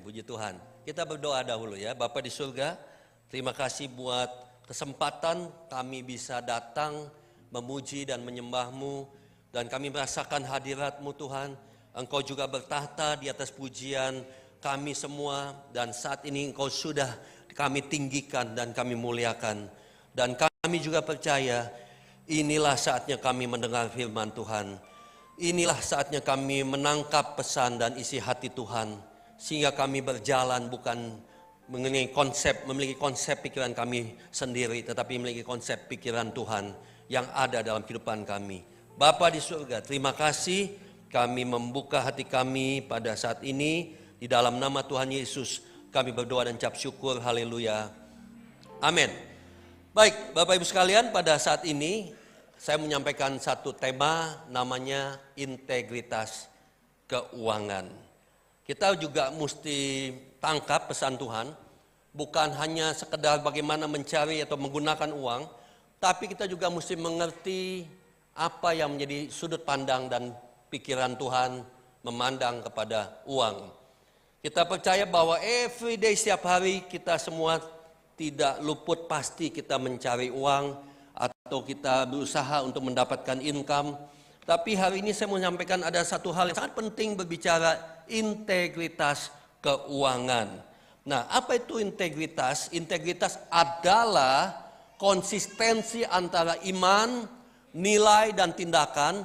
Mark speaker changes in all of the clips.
Speaker 1: Puji Tuhan. Kita berdoa dahulu ya. Bapa di surga, terima kasih buat kesempatan kami bisa datang memuji dan menyembah-Mu. Dan kami merasakan hadirat-Mu Tuhan. Engkau juga bertahta di atas pujian kami semua. Dan saat ini Engkau sudah kami tinggikan dan kami muliakan. Dan kami juga percaya inilah saatnya kami mendengar firman Tuhan. Inilah saatnya kami menangkap pesan dan isi hati Tuhan. Sehingga kami berjalan bukan memiliki konsep pikiran kami sendiri, tetapi memiliki konsep pikiran Tuhan yang ada dalam kehidupan kami. Bapa di surga, terima kasih kami membuka hati kami pada saat ini. Di dalam nama Tuhan Yesus kami berdoa dan ucap syukur, haleluya, amin. Baik Bapak Ibu sekalian, pada saat ini saya menyampaikan satu tema namanya integritas keuangan. Kita juga mesti tangkap pesan Tuhan, bukan hanya sekedar bagaimana mencari atau menggunakan uang, tapi kita juga mesti mengerti apa yang menjadi sudut pandang dan pikiran Tuhan memandang kepada uang. Kita percaya bahwa everyday setiap hari kita semua tidak luput pasti kita mencari uang atau kita berusaha untuk mendapatkan income. Tapi hari ini saya mau menyampaikan ada satu hal yang sangat penting berbicara integritas keuangan. Nah, apa itu integritas? Integritas adalah konsistensi antara iman, nilai, dan tindakan,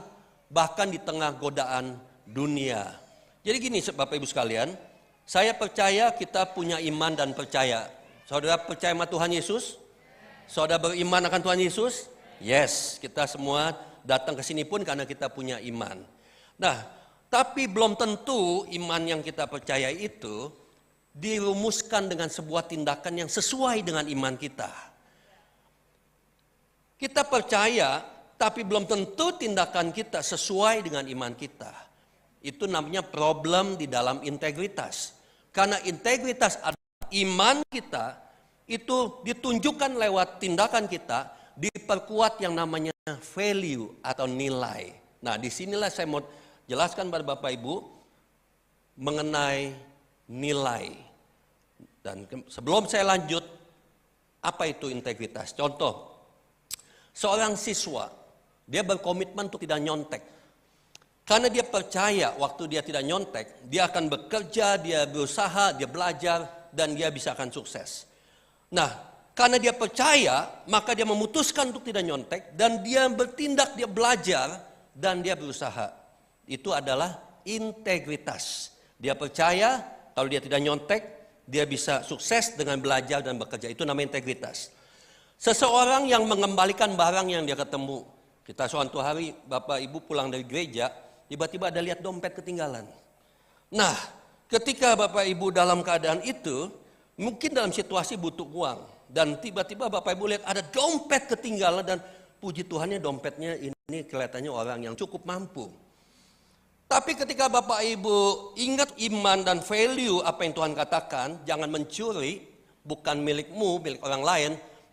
Speaker 1: bahkan di tengah godaan dunia. Jadi gini Bapak Ibu sekalian, saya percaya kita punya iman dan percaya. Saudara percaya sama Tuhan Yesus? Saudara beriman akan Tuhan Yesus? Yes, kita semua datang ke sini pun karena kita punya iman. Nah, tapi belum tentu iman yang kita percaya itu dirumuskan dengan sebuah tindakan yang sesuai dengan iman kita. Kita percaya, tapi belum tentu tindakan kita sesuai dengan iman kita. Itu namanya problem di dalam integritas. Karena integritas adalah iman kita, itu ditunjukkan lewat tindakan kita, diperkuat yang namanya value atau nilai. Nah, disinilah saya mau jelaskan pada Bapak Ibu mengenai nilai. Dan sebelum saya lanjut, apa itu integritas? Contoh, seorang siswa, dia berkomitmen untuk tidak nyontek. Karena dia percaya waktu dia tidak nyontek, dia akan bekerja, dia berusaha, dia belajar, dan dia bisa akan sukses. Nah, karena dia percaya, maka dia memutuskan untuk tidak nyontek, dan dia bertindak, dia belajar, dan dia berusaha. Itu adalah integritas. Dia percaya kalau dia tidak nyontek, dia bisa sukses dengan belajar dan bekerja. Itu namanya integritas. Seseorang yang mengembalikan barang yang dia ketemu. Kita suatu hari Bapak Ibu pulang dari gereja, tiba-tiba ada lihat dompet ketinggalan. Nah, ketika Bapak Ibu dalam keadaan itu, mungkin dalam situasi butuh uang. Dan tiba-tiba Bapak Ibu lihat ada dompet ketinggalan dan puji Tuhannya dompetnya ini kelihatannya orang yang cukup mampu. Tapi ketika Bapak Ibu ingat iman dan value apa yang Tuhan katakan, jangan mencuri, bukan milikmu, milik orang lain.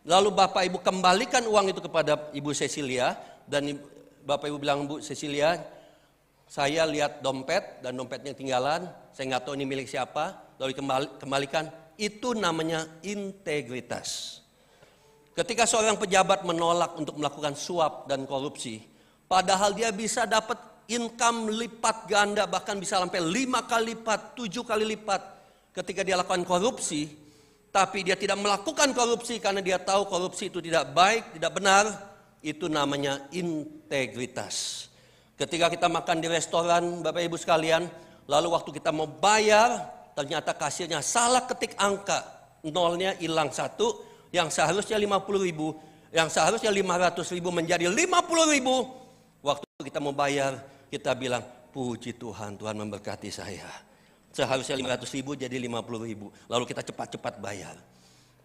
Speaker 1: Lalu Bapak Ibu kembalikan uang itu kepada Ibu Cecilia dan Bapak Ibu bilang, Bu Cecilia, saya lihat dompet dan dompetnya ketinggalan, saya nggak tahu ini milik siapa, lalu kembalikan. Itu namanya integritas. Ketika seorang pejabat menolak untuk melakukan suap dan korupsi, padahal dia bisa dapat income lipat ganda, bahkan bisa sampai 5 kali lipat, 7 kali lipat ketika dia lakukan korupsi, tapi dia tidak melakukan korupsi karena dia tahu korupsi itu tidak baik, tidak benar, itu namanya integritas. Ketika kita makan di restoran, Bapak Ibu sekalian, lalu waktu kita mau bayar, ternyata kasirnya salah ketik angka, nolnya hilang 1, yang seharusnya 50.000, yang seharusnya 500.000 menjadi 50.000. Waktu kita mau bayar, kita bilang, puji Tuhan, Tuhan memberkati saya. Seharusnya 500.000 jadi 50.000, lalu kita cepat-cepat bayar.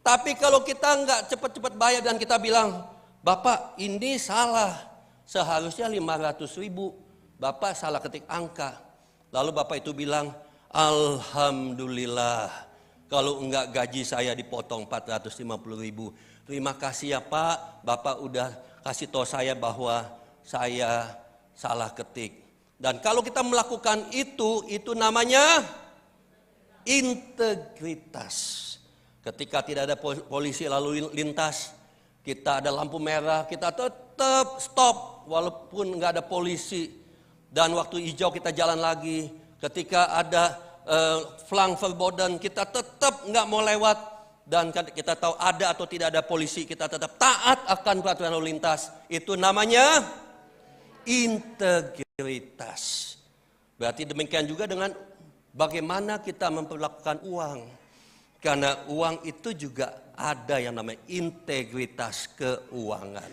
Speaker 1: Tapi kalau kita nggak cepat-cepat bayar dan kita bilang, Bapak ini salah, seharusnya 500.000, Bapak salah ketik angka. Lalu Bapak itu bilang, alhamdulillah, kalau enggak gaji saya dipotong 450.000. Terima kasih ya Pak, Bapak udah kasih tahu saya bahwa saya salah ketik. Dan kalau kita melakukan itu namanya integritas. Ketika tidak ada polisi lalu lintas, kita ada lampu merah, kita tetap stop walaupun nggak ada polisi. Dan waktu hijau kita jalan lagi. Ketika ada flang verboten, kita tetap nggak mau lewat. Dan kita tahu ada atau tidak ada polisi, kita tetap taat akan peraturan lalu lintas. Itu namanya integritas. Berarti demikian juga dengan bagaimana kita memperlakukan uang. Karena uang itu juga ada yang namanya integritas keuangan.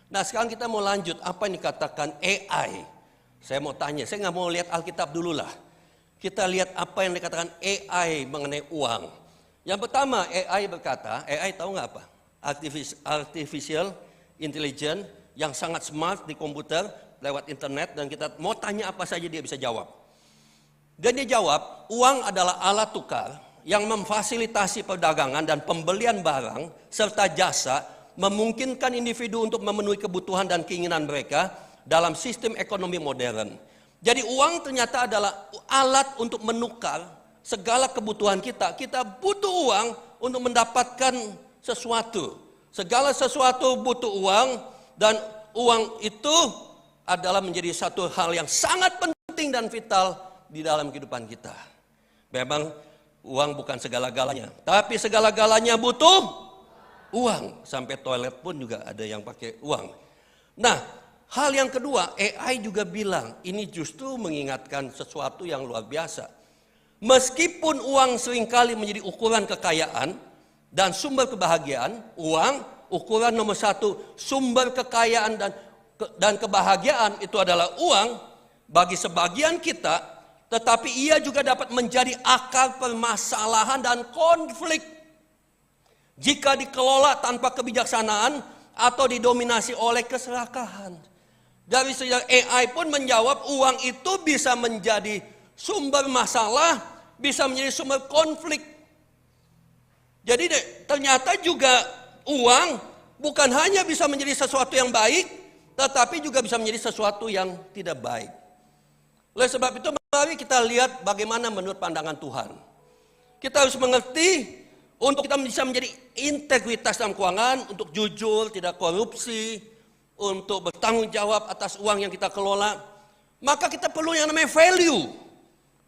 Speaker 1: Nah sekarang kita mau lanjut apa yang dikatakan AI. Saya mau tanya, saya nggak mau lihat Alkitab dulu lah. Kita lihat apa yang dikatakan AI mengenai uang. Yang pertama AI berkata, AI tahu nggak apa? Artificial Intelligence yang sangat smart di komputer lewat internet, dan kita mau tanya apa saja dia bisa jawab. Dan dia jawab, uang adalah alat tukar yang memfasilitasi perdagangan dan pembelian barang serta jasa, memungkinkan individu untuk memenuhi kebutuhan dan keinginan mereka dalam sistem ekonomi modern. Jadi uang ternyata adalah alat untuk menukar segala kebutuhan kita. Kita butuh uang untuk mendapatkan sesuatu. Segala sesuatu butuh uang, dan uang itu adalah menjadi satu hal yang sangat penting dan vital di dalam kehidupan kita. Memang uang bukan segala-galanya, tapi segala-galanya butuh uang. Sampai toilet pun juga ada yang pakai uang. Nah, hal yang kedua, AI juga bilang, ini justru mengingatkan sesuatu yang luar biasa. Meskipun uang seringkali menjadi ukuran kekayaan dan sumber kebahagiaan, uang ukuran nomor satu sumber kekayaan dan kebahagiaan itu adalah uang bagi sebagian kita, tetapi ia juga dapat menjadi akar permasalahan dan konflik jika dikelola tanpa kebijaksanaan atau didominasi oleh keserakahan. Dari sejak AI pun menjawab, uang itu bisa menjadi sumber masalah, bisa menjadi sumber konflik. Jadi ternyata juga uang bukan hanya bisa menjadi sesuatu yang baik, tetapi juga bisa menjadi sesuatu yang tidak baik. Oleh sebab itu mari kita lihat bagaimana menurut pandangan Tuhan. Kita harus mengerti untuk kita bisa menjadi integritas dalam keuangan, untuk jujur, tidak korupsi, untuk bertanggung jawab atas uang yang kita kelola. Maka kita perlu yang namanya value.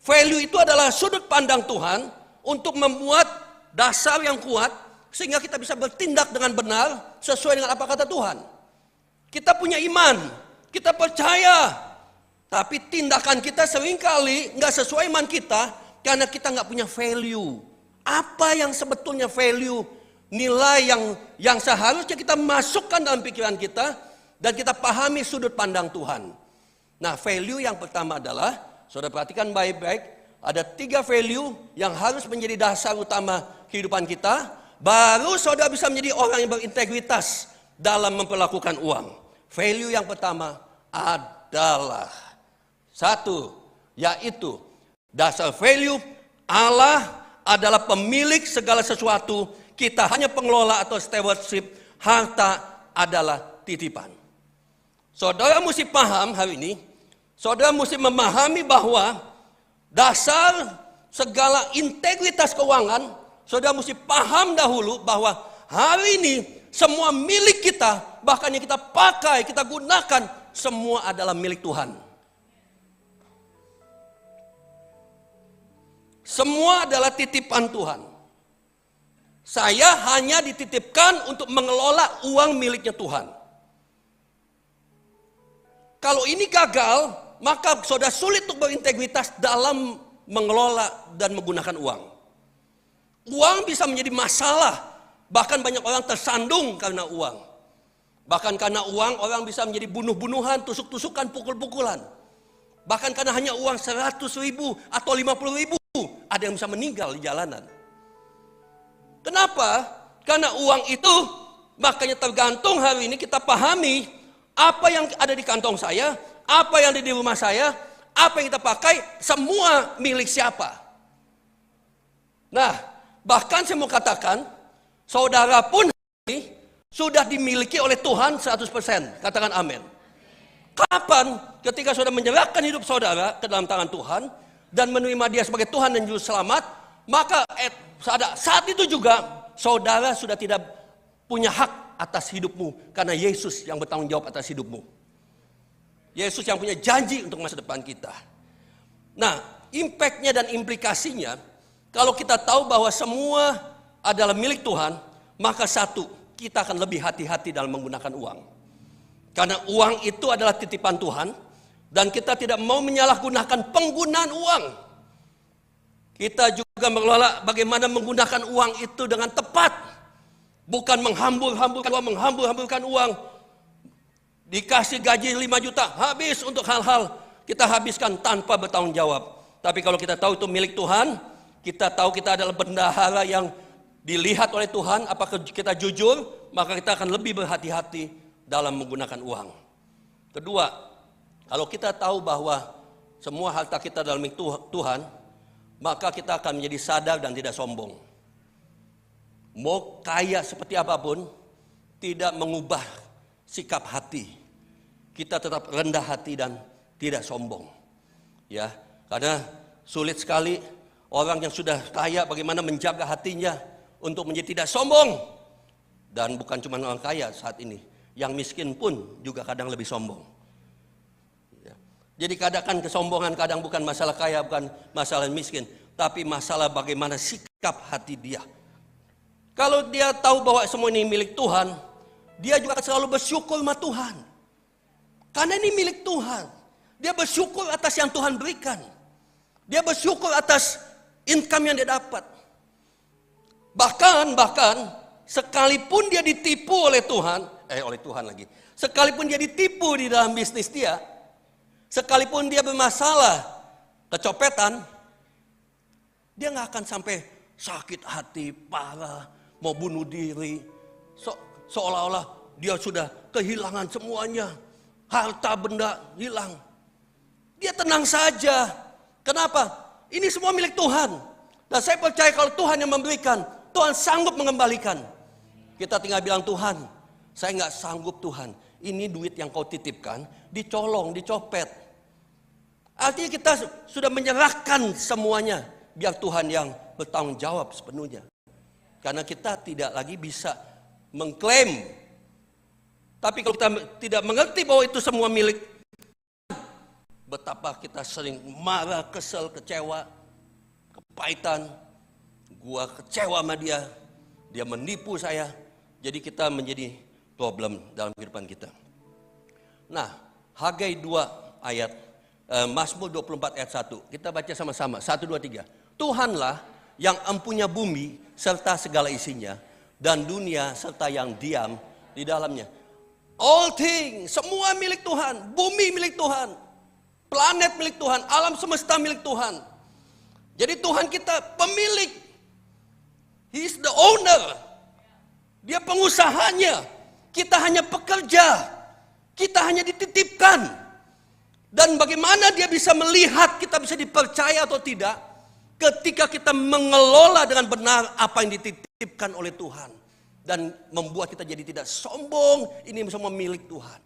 Speaker 1: Value itu adalah sudut pandang Tuhan untuk membuat dasar yang kuat sehingga kita bisa bertindak dengan benar sesuai dengan apa kata Tuhan. Kita punya iman, kita percaya, tapi tindakan kita seringkali nggak sesuai iman kita karena kita nggak punya value. Apa yang sebetulnya value, nilai yang seharusnya kita masukkan dalam pikiran kita dan kita pahami sudut pandang Tuhan. Nah, value yang pertama adalah, saudara perhatikan baik-baik, ada 3 value yang harus menjadi dasar utama kehidupan kita, baru saudara bisa menjadi orang yang berintegritas dalam memperlakukan uang. Value yang pertama adalah 1, yaitu dasar value Allah adalah pemilik segala sesuatu, kita hanya pengelola atau stewardship, harta adalah titipan. Saudara mesti paham hari ini, saudara mesti memahami bahwa dasar segala integritas keuangan, saudara mesti paham dahulu bahwa hari ini semua milik kita, bahkan yang kita pakai, kita gunakan, semua adalah milik Tuhan. Semua adalah titipan Tuhan. Saya hanya dititipkan untuk mengelola uang miliknya Tuhan. Kalau ini gagal, maka saudara sulit untuk berintegritas dalam mengelola dan menggunakan uang. Uang bisa menjadi masalah. Bahkan banyak orang tersandung karena uang. Bahkan karena uang orang bisa menjadi bunuh-bunuhan, tusuk-tusukan, pukul-pukulan. Bahkan karena hanya uang 100.000 atau 50.000, ada yang bisa meninggal di jalanan. Kenapa? Karena uang itu, makanya tergantung hari ini kita pahami apa yang ada di kantong saya, apa yang ada di rumah saya, apa yang kita pakai, semua milik siapa. Nah, bahkan saya mau katakan, saudara pun ini sudah dimiliki oleh Tuhan 100%. Katakan amin. Kapan? Ketika saudara menyerahkan hidup saudara ke dalam tangan Tuhan dan menerima Dia sebagai Tuhan dan Juru Selamat, maka saat itu juga saudara sudah tidak punya hak atas hidupmu, karena Yesus yang bertanggung jawab atas hidupmu. Yesus yang punya janji untuk masa depan kita. Nah, impactnya dan implikasinya, kalau kita tahu bahwa semua adalah milik Tuhan, maka satu, kita akan lebih hati-hati dalam menggunakan uang. Karena uang itu adalah titipan Tuhan, dan kita tidak mau menyalahgunakan penggunaan uang. Kita juga mengelola bagaimana menggunakan uang itu dengan tepat. Bukan menghambur-hamburkan uang. Dikasih gaji 5 juta, habis untuk hal-hal kita habiskan tanpa bertanggung jawab. Tapi kalau kita tahu itu milik Tuhan, kita tahu kita adalah bendahara yang dilihat oleh Tuhan, apakah kita jujur, maka kita akan lebih berhati-hati dalam menggunakan uang. Kedua, kalau kita tahu bahwa semua harta kita dalam milik Tuhan, maka kita akan menjadi sadar dan tidak sombong. Mau kaya seperti apapun, tidak mengubah sikap hati. Kita tetap rendah hati dan tidak sombong. Ya, karena sulit sekali orang yang sudah kaya bagaimana menjaga hatinya untuk menjadi tidak sombong. Dan bukan cuma orang kaya saat ini, yang miskin pun juga kadang lebih sombong. Ya. Jadi kadang kesombongan kadang bukan masalah kaya, bukan masalah miskin, tapi masalah bagaimana sikap hati dia. Kalau dia tahu bahwa semua ini milik Tuhan, dia juga akan selalu bersyukur sama Tuhan. Karena ini milik Tuhan. Dia bersyukur atas yang Tuhan berikan. Dia bersyukur atas income yang dia dapat. Bahkan sekalipun dia ditipu oleh Tuhan, sekalipun dia ditipu di dalam bisnis dia, sekalipun dia bermasalah kecopetan, dia nggak akan sampai sakit hati, parah, mau bunuh diri, seolah-olah dia sudah kehilangan semuanya, harta benda hilang. Dia tenang saja. Kenapa? Ini semua milik Tuhan. Dan saya percaya kalau Tuhan yang memberikan, Tuhan sanggup mengembalikan. Kita tinggal bilang, Tuhan, saya nggak sanggup Tuhan. Ini duit yang kau titipkan, dicolong, dicopet. Artinya kita sudah menyerahkan semuanya. Biar Tuhan yang bertanggung jawab sepenuhnya. Karena kita tidak lagi bisa mengklaim. Tapi kalau kita tidak mengerti bahwa itu semua milik, betapa kita sering marah, kesel, kecewa, kepahitan. Gua kecewa sama dia, dia menipu saya. Jadi kita menjadi problem dalam kehidupan kita. Nah, Hagai 2 ayat, Mazmur 24 ayat 1. Kita baca sama-sama, 1, 2, 3. Tuhanlah yang empunya bumi serta segala isinya, dan dunia serta yang diam di dalamnya. All things, semua milik Tuhan. Bumi milik Tuhan, planet milik Tuhan, alam semesta milik Tuhan. Jadi Tuhan kita pemilik. He is the owner. Dia pengusahanya. Kita hanya pekerja. Kita hanya dititipkan. Dan bagaimana dia bisa melihat kita bisa dipercaya atau tidak ketika kita mengelola dengan benar apa yang dititipkan oleh Tuhan. Dan membuat kita jadi tidak sombong. Ini semua milik Tuhan.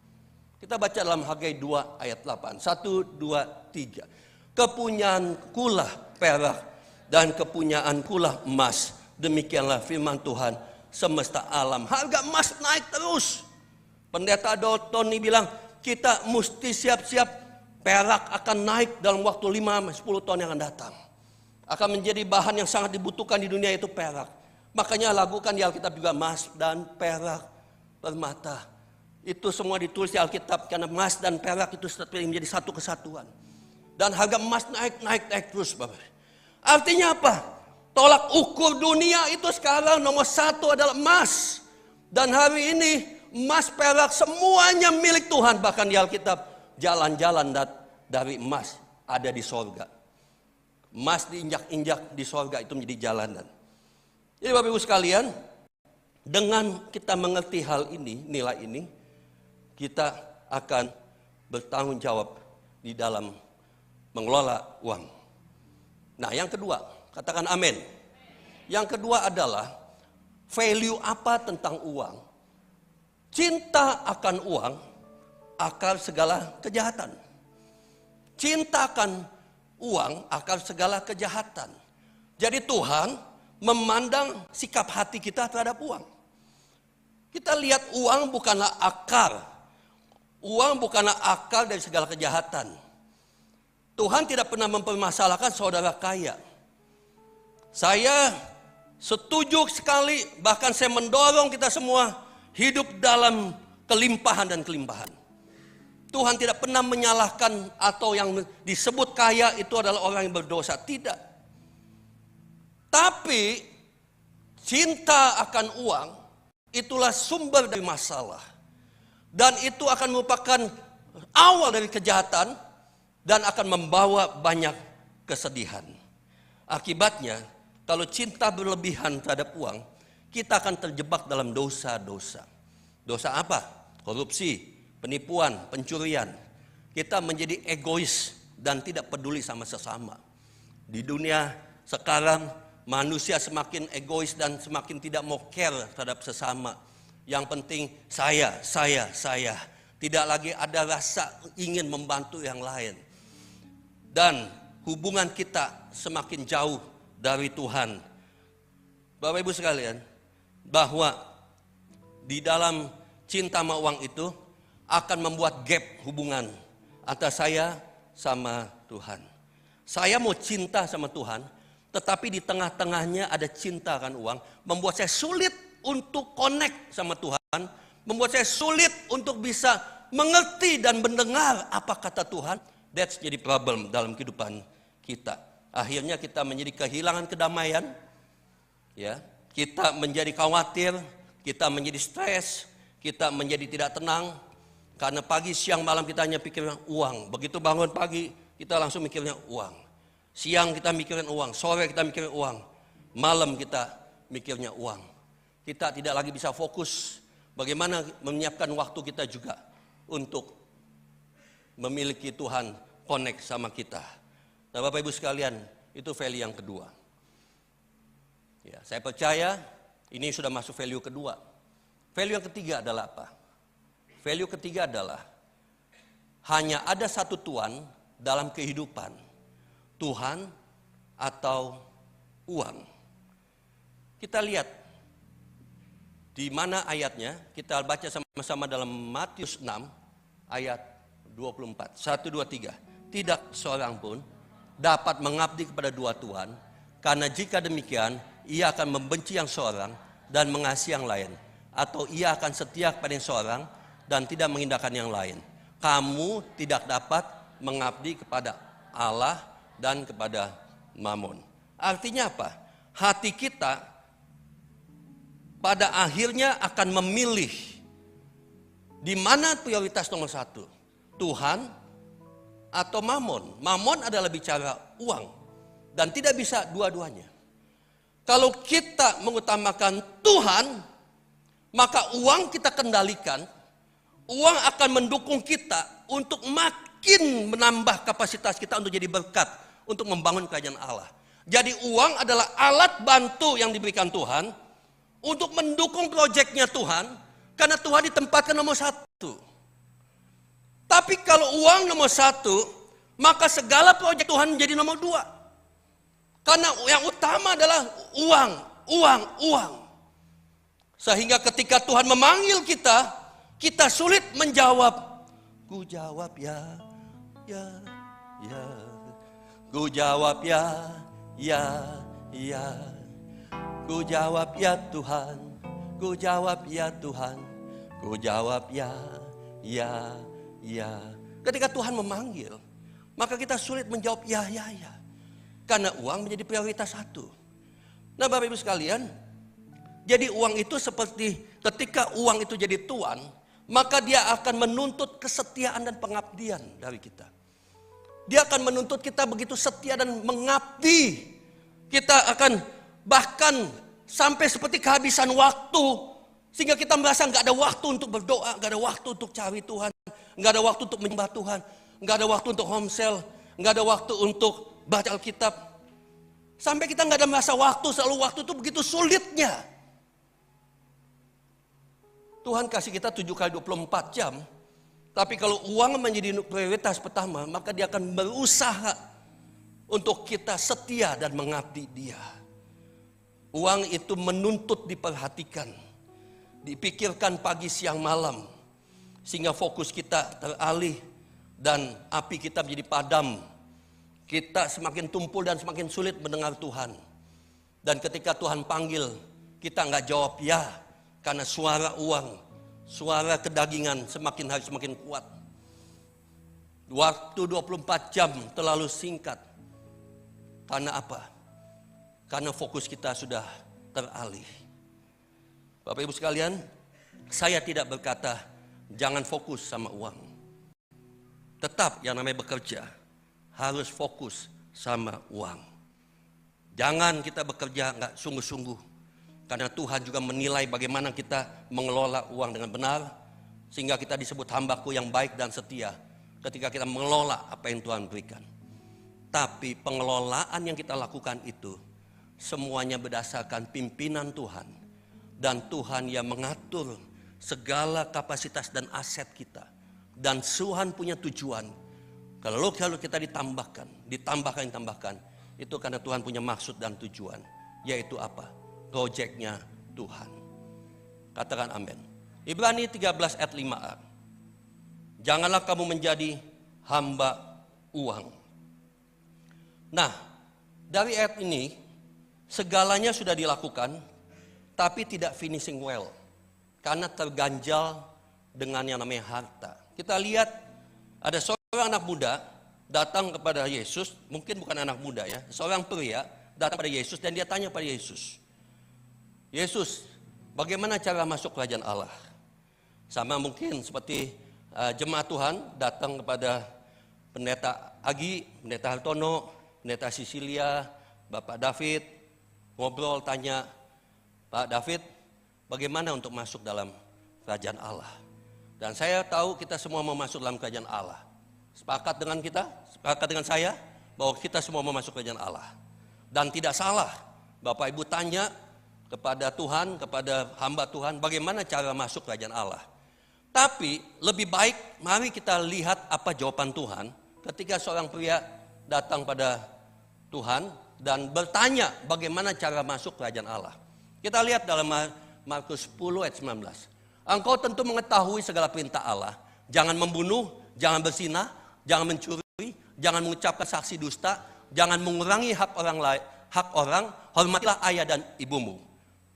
Speaker 1: Kita baca dalam Hagai 2 ayat 8. 1, 2, 3. Kepunyaankulah perak dan kepunyaankulah emas. Demikianlah firman Tuhan semesta alam. Harga emas naik terus. Pendeta Tony bilang kita mesti siap-siap, perak akan naik dalam waktu 5-10 tahun yang akan datang. Akan menjadi bahan yang sangat dibutuhkan di dunia itu perak. Makanya lagukan di Alkitab juga emas dan perak, permata. Itu semua ditulis di Alkitab karena emas dan perak itu menjadi satu kesatuan. Dan harga emas naik terus, Bapak. Artinya apa? Tolak ukur dunia itu sekarang nomor 1 adalah emas. Dan hari ini emas, perak semuanya milik Tuhan. Bahkan di Alkitab jalan-jalan dari emas ada di sorga. Emas diinjak-injak di sorga itu menjadi jalanan. Jadi Bapak Ibu sekalian, dengan kita mengerti hal ini, nilai ini, kita akan bertanggung jawab di dalam mengelola uang. Nah, yang kedua, katakan amin. Yang kedua adalah value apa tentang uang? Cinta akan uang akar segala kejahatan. Cinta akan uang akar segala kejahatan. Jadi Tuhan memandang sikap hati kita terhadap uang. Kita lihat uang bukanlah akar. Uang bukanlah akal dari segala kejahatan. Tuhan tidak pernah mempermasalahkan saudara kaya. Saya setuju sekali, bahkan saya mendorong kita semua hidup dalam kelimpahan dan kelimpahan. Tuhan tidak pernah menyalahkan atau yang disebut kaya itu adalah orang yang berdosa. Tidak. Tapi cinta akan uang itulah sumber dari masalah. Dan itu akan merupakan awal dari kejahatan dan akan membawa banyak kesedihan. Akibatnya, kalau cinta berlebihan terhadap uang, kita akan terjebak dalam dosa-dosa. Dosa apa? Korupsi, penipuan, pencurian. Kita menjadi egois dan tidak peduli sama sesama. Di dunia sekarang manusia semakin egois dan semakin tidak mau care terhadap sesama. Yang penting saya. Tidak lagi ada rasa ingin membantu yang lain. Dan hubungan kita semakin jauh dari Tuhan. Bapak Ibu sekalian, bahwa di dalam cinta sama uang itu akan membuat gap hubungan antara saya sama Tuhan. Saya mau cinta sama Tuhan, tetapi di tengah-tengahnya ada cinta akan uang, membuat saya sulit untuk connect sama Tuhan, membuat saya sulit untuk bisa mengerti dan mendengar apa kata Tuhan. That's jadi problem dalam kehidupan kita. Akhirnya kita menjadi kehilangan kedamaian, ya. Kita menjadi khawatir, kita menjadi stres, kita menjadi tidak tenang. Karena pagi, siang, malam kita hanya pikirnya uang. Begitu bangun pagi, kita langsung mikirnya uang. Siang kita mikirin uang, sore kita mikirin uang. Malam kita mikirnya uang. Kita tidak lagi bisa fokus bagaimana menyiapkan waktu kita juga untuk memiliki Tuhan connect sama kita. Nah Bapak Ibu sekalian, itu value yang kedua. Ya, saya percaya ini sudah masuk value kedua. Value yang ketiga adalah apa? Value ketiga adalah hanya ada satu Tuhan dalam kehidupan, Tuhan atau uang. Kita lihat di mana ayatnya, kita baca sama-sama dalam Matius 6 ayat 24. 1, 2, 3. Tidak seorang pun dapat mengabdi kepada dua Tuhan, karena jika demikian ia akan membenci yang seorang dan mengasihi yang lain, atau ia akan setia kepada yang seorang dan tidak mengindahkan yang lain. Kamu tidak dapat mengabdi kepada Allah dan kepada Mammon. Artinya apa? Hati kita pada akhirnya akan memilih di mana prioritas nomor satu, Tuhan atau Mammon. Mammon adalah bicara uang dan tidak bisa dua-duanya. Kalau kita mengutamakan Tuhan, maka uang kita kendalikan. Uang akan mendukung kita untuk makin menambah kapasitas kita untuk jadi berkat, untuk membangun kerajaan Allah. Jadi uang adalah alat bantu yang diberikan Tuhan untuk mendukung proyeknya Tuhan, karena Tuhan ditempatkan nomor satu. Tapi kalau uang nomor satu, maka segala proyek Tuhan menjadi nomor dua. Karena yang utama adalah uang. Sehingga ketika Tuhan memanggil kita, kita sulit menjawab. Ku jawab ya. Ku jawab ya. Ku jawab ya Tuhan. Ku jawab ya Tuhan. Ku jawab ya. Ketika Tuhan memanggil, maka kita sulit menjawab ya. Karena uang menjadi prioritas satu. Nah Bapak Ibu sekalian, jadi uang itu seperti ketika uang itu jadi tuan, maka dia akan menuntut kesetiaan dan pengabdian dari kita. Dia akan menuntut kita begitu setia dan mengabdi. Kita akan bahkan sampai seperti kehabisan waktu. Sehingga kita merasa gak ada waktu untuk berdoa, gak ada waktu untuk cari Tuhan, gak ada waktu untuk menyembah Tuhan, gak ada waktu untuk homesel, gak ada waktu untuk baca Alkitab. Sampai kita gak ada merasa waktu, selalu waktu itu begitu sulitnya. Tuhan kasih kita 7 kali 24 jam. Tapi kalau uang menjadi prioritas pertama, maka dia akan berusaha untuk kita setia dan mengabdi Dia. Uang itu menuntut diperhatikan, dipikirkan pagi siang malam, sehingga fokus kita teralih dan api kita menjadi padam. Kita semakin tumpul dan semakin sulit mendengar Tuhan. Dan ketika Tuhan panggil, kita nggak jawab ya, karena suara uang, suara kedagingan semakin hari semakin kuat. Waktu 24 jam terlalu singkat. Karena apa? Karena fokus kita sudah teralih. Bapak Ibu sekalian, saya tidak berkata jangan fokus sama uang. Tetap yang namanya bekerja harus fokus sama uang. Jangan kita bekerja nggak sungguh-sungguh. Karena Tuhan juga menilai bagaimana kita mengelola uang dengan benar. Sehingga kita disebut hambaku yang baik dan setia. Ketika kita mengelola apa yang Tuhan berikan. Tapi pengelolaan yang kita lakukan itu semuanya berdasarkan pimpinan Tuhan. Dan Tuhan yang mengatur segala kapasitas dan aset kita. Dan Tuhan punya tujuan. Kalau kita ditambahkan, itu karena Tuhan punya maksud dan tujuan. Yaitu apa? Projectnya Tuhan. Katakan amin. Ibrani 13 ayat 5a. Janganlah kamu menjadi hamba uang. Nah, dari ayat ini, segalanya sudah dilakukan, tapi tidak finishing well. Karena terganjal dengan yang namanya harta. Kita lihat ada seorang anak muda datang kepada Yesus, mungkin bukan anak muda ya, seorang pria datang pada Yesus dan dia tanya pada Yesus, Yesus, bagaimana cara masuk kerajaan Allah? Sama mungkin seperti jemaat Tuhan datang kepada Pendeta Agi, Pendeta Hartono, Pendeta Sisilia, Bapak David, ngobrol tanya, Pak David, bagaimana untuk masuk dalam kerajaan Allah? Dan saya tahu kita semua mau masuk dalam kerajaan Allah. Sepakat dengan kita, sepakat dengan saya, bahwa kita semua mau masuk kerajaan Allah. Dan tidak salah, Bapak Ibu tanya kepada Tuhan, kepada hamba Tuhan, bagaimana cara masuk kerajaan Allah. Tapi lebih baik, mari kita lihat apa jawaban Tuhan ketika seorang pria datang pada Tuhan dan bertanya bagaimana cara masuk kerajaan Allah. Kita lihat dalam Markus 10 ayat 19. Engkau tentu mengetahui segala perintah Allah. Jangan membunuh, jangan berzinah, jangan mencuri, jangan mengucapkan saksi dusta, jangan mengurangi hak orang, hormatilah ayah dan ibumu.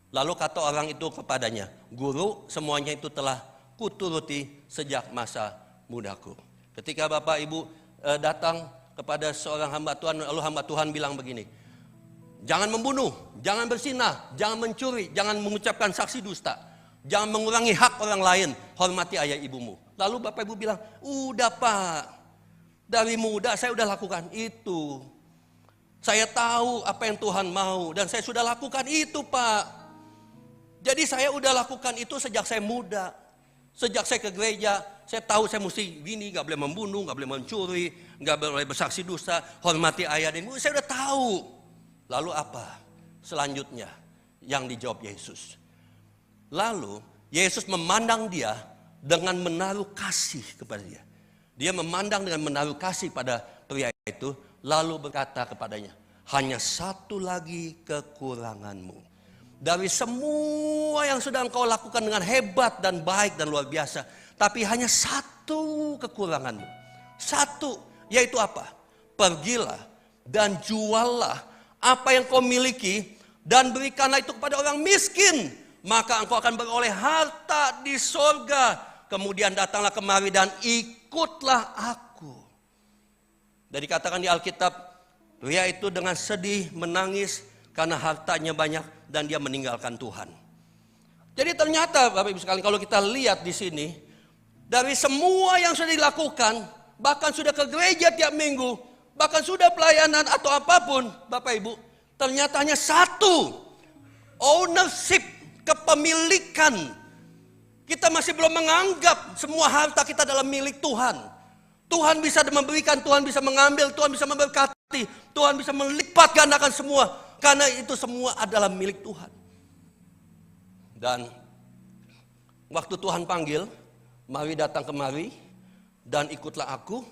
Speaker 1: Lalu kata orang itu kepadanya, Guru, semuanya itu telah kuturuti sejak masa mudaku. Ketika Bapak Ibu datang kepada seorang hamba Tuhan, lalu hamba Tuhan bilang begini, jangan membunuh, jangan berzinah, jangan mencuri, jangan mengucapkan saksi dusta. Jangan mengurangi hak orang lain, hormati ayah ibumu. Lalu Bapak Ibu bilang, udah Pak, dari muda saya udah lakukan itu. Saya tahu apa yang Tuhan mau dan saya sudah lakukan itu Pak. Jadi saya udah lakukan itu sejak saya muda. Sejak saya ke gereja, saya tahu saya mesti gini, gak boleh membunuh, gak boleh mencuri, gak boleh bersaksi dusta, hormati ayah dan ibu. Saya udah tahu. Lalu apa selanjutnya yang dijawab Yesus? Lalu Yesus memandang dia dengan menaruh kasih kepada dia. Dia memandang dengan menaruh kasih pada pria itu. Lalu berkata kepadanya, hanya satu lagi kekuranganmu. Dari semua yang sudah engkau lakukan dengan hebat dan baik dan luar biasa. Tapi hanya satu kekuranganmu. Satu, yaitu apa? Pergilah dan juallah apa yang kau miliki dan berikanlah itu kepada orang miskin. Maka engkau akan beroleh harta di sorga. Kemudian datanglah kemari dan ikutlah aku. Dan dikatakan di Alkitab, pria itu dengan sedih menangis karena hartanya banyak dan dia meninggalkan Tuhan. Jadi ternyata Bapak Ibu sekalian, kalau kita lihat di sini, dari semua yang sudah dilakukan, bahkan sudah ke gereja tiap minggu, bahkan sudah pelayanan atau apapun, Bapak Ibu, ternyata hanya satu, ownership, kepemilikan. Kita masih belum menganggap semua harta kita dalam milik Tuhan. Tuhan bisa memberikan, Tuhan bisa mengambil, Tuhan bisa memberkati, Tuhan bisa melipat gandakan semua. Karena itu semua adalah milik Tuhan. Dan waktu Tuhan panggil, mari datang kemari dan ikutlah aku,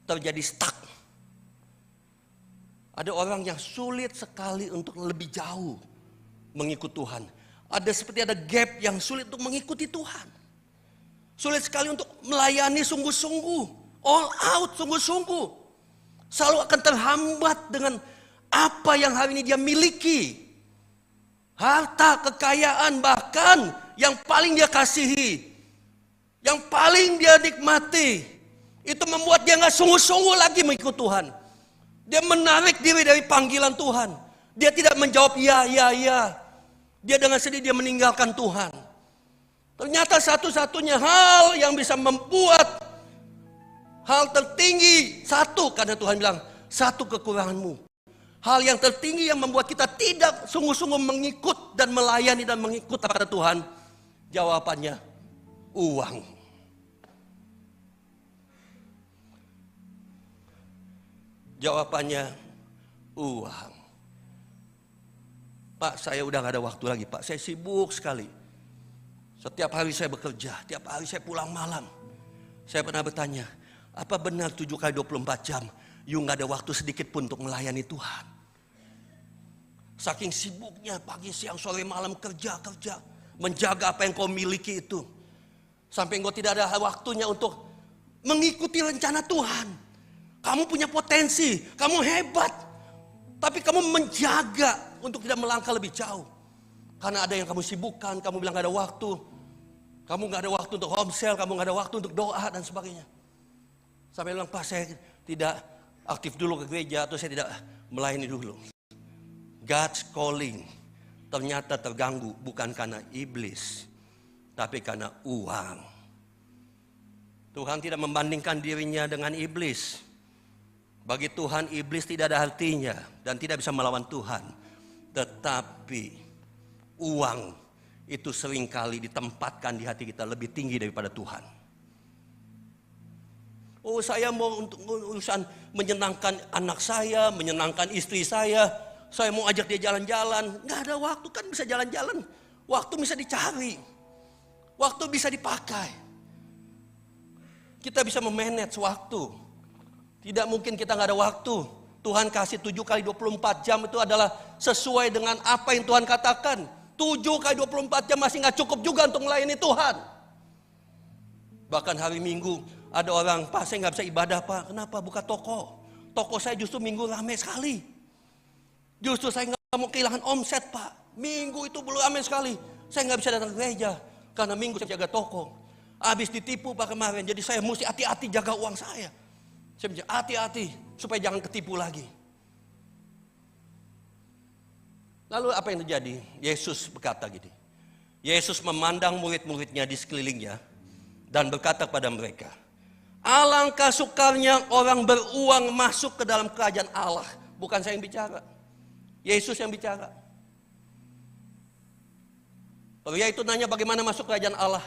Speaker 1: terjadi stuck. Ada orang yang sulit sekali untuk lebih jauh mengikut Tuhan. Ada seperti ada gap yang sulit untuk mengikuti Tuhan. Sulit sekali untuk melayani sungguh-sungguh. All out sungguh-sungguh. Selalu akan terhambat dengan apa yang hari ini dia miliki. Harta, kekayaan, bahkan yang paling dia kasihi. Yang paling dia nikmati. Itu membuat dia gak sungguh-sungguh lagi mengikut Tuhan. Dia menarik diri dari panggilan Tuhan. Dia tidak menjawab ya. Dia dengan sedih dia meninggalkan Tuhan. Ternyata satu-satunya hal yang bisa membuat hal tertinggi satu, karena Tuhan bilang satu kekuranganmu. Hal yang tertinggi yang membuat kita tidak sungguh-sungguh mengikut dan melayani dan mengikut kepada Tuhan. Jawabannya uang. Jawabannya uang. Pak, saya udah gak ada waktu lagi, Pak. Saya sibuk sekali. Setiap hari saya bekerja, tiap hari saya pulang malam. Saya pernah bertanya, apa benar 7 kali 24 jam, you gak ada waktu sedikit pun untuk melayani Tuhan? Saking sibuknya pagi, siang, sore, malam kerja. Menjaga apa yang kau miliki itu. Sampai engkau tidak ada waktunya untuk mengikuti rencana Tuhan. Kamu punya potensi, kamu hebat. Tapi kamu menjaga untuk tidak melangkah lebih jauh. Karena ada yang kamu sibukkan, kamu bilang gak ada waktu. Kamu gak ada waktu untuk homesale, kamu gak ada waktu untuk doa dan sebagainya. Sampai bilang, Pak, saya tidak aktif dulu ke gereja atau saya tidak melayani dulu. God's calling ternyata terganggu bukan karena iblis, tapi karena uang. Tuhan tidak membandingkan dirinya dengan iblis. Bagi Tuhan iblis tidak ada artinya dan tidak bisa melawan Tuhan. Tetapi uang itu seringkali ditempatkan di hati kita lebih tinggi daripada Tuhan. Oh, saya mau untuk urusan menyenangkan anak saya, menyenangkan istri saya mau ajak dia jalan-jalan. Gak ada waktu, kan bisa jalan-jalan. Waktu bisa dicari. Waktu bisa dipakai. Kita bisa memanage waktu. Tidak mungkin kita gak ada waktu. Tuhan kasih 7 kali 24 jam itu adalah sesuai dengan apa yang Tuhan katakan. 7 kali 24 jam masih gak cukup juga untuk melayani Tuhan. Bahkan hari Minggu ada orang, Pak, saya gak bisa ibadah, Pak. Kenapa? Buka toko. Toko saya justru Minggu ramai sekali. Justru saya gak mau kehilangan omset, Pak. Minggu itu belum ramai sekali. Saya gak bisa datang ke gereja. Karena Minggu saya jaga toko. Habis ditipu Pak kemarin. Jadi saya mesti hati-hati jaga uang saya. Saya bilang hati-hati supaya jangan ketipu lagi. Lalu apa yang terjadi? Yesus berkata gini. Yesus memandang murid-muridnya di sekelilingnya dan berkata kepada mereka, alangkah sukarnya orang beruang masuk ke dalam kerajaan Allah. Bukan saya yang bicara. Yesus yang bicara. Pria itu nanya bagaimana masuk kerajaan Allah.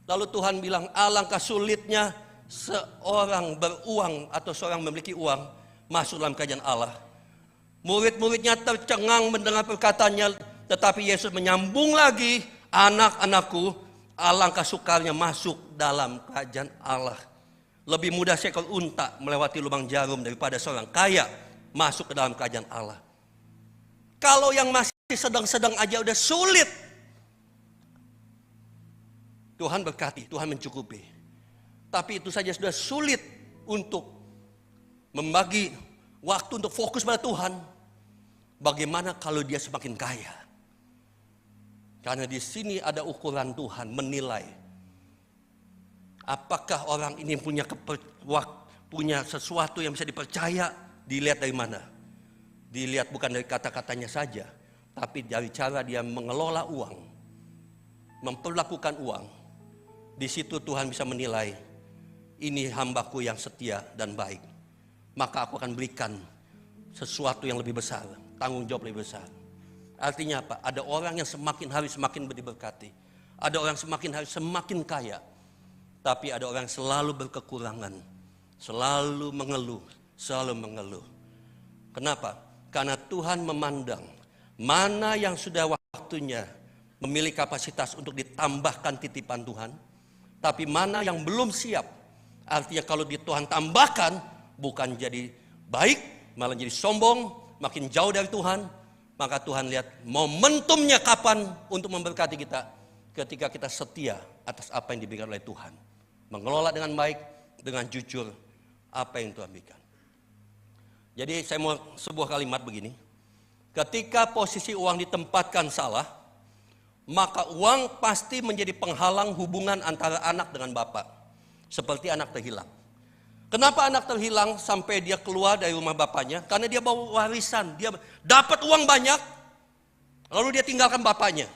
Speaker 1: Lalu Tuhan bilang, alangkah sulitnya seorang beruang atau seorang memiliki uang masuk dalam kerajaan Allah. Murid-muridnya tercengang mendengar perkataannya, tetapi Yesus menyambung lagi, anak-anakku, alangkah sukarnya masuk dalam kerajaan Allah. Lebih mudah seekor unta melewati lubang jarum daripada seorang kaya masuk ke dalam kerajaan Allah. Kalau yang masih sedang-sedang aja udah sulit, Tuhan berkati, Tuhan mencukupi. Tapi itu saja sudah sulit untuk membagi waktu untuk fokus pada Tuhan. Bagaimana kalau dia semakin kaya? Karena di sini ada ukuran Tuhan menilai. Apakah orang ini punya sesuatu yang bisa dipercaya? Dilihat dari mana? Dilihat bukan dari kata-katanya saja, tapi dari cara dia mengelola uang, memperlakukan uang. Di situ Tuhan bisa menilai, ini hambaku yang setia dan baik. Maka aku akan berikan sesuatu yang lebih besar, tanggung jawab lebih besar. Artinya apa? Ada orang yang semakin hari semakin diberkati. Ada orang semakin hari semakin kaya. Tapi ada orang yang selalu berkekurangan. Selalu mengeluh. Selalu mengeluh. Kenapa? Karena Tuhan memandang mana yang sudah waktunya memiliki kapasitas untuk ditambahkan titipan Tuhan. Tapi mana yang belum siap. Artinya kalau di Tuhan tambahkan bukan jadi baik, malah jadi sombong, makin jauh dari Tuhan, maka Tuhan lihat momentumnya kapan untuk memberkati kita, ketika kita setia atas apa yang diberikan oleh Tuhan. Mengelola dengan baik, dengan jujur apa yang Tuhan berikan. Jadi saya mau sebuah kalimat begini. Ketika posisi uang ditempatkan salah, maka uang pasti menjadi penghalang hubungan antara anak dengan bapak. Seperti anak terhilang. Kenapa anak terhilang sampai dia keluar dari rumah bapaknya? Karena dia bawa warisan. Dia dapat uang banyak, lalu dia tinggalkan bapaknya.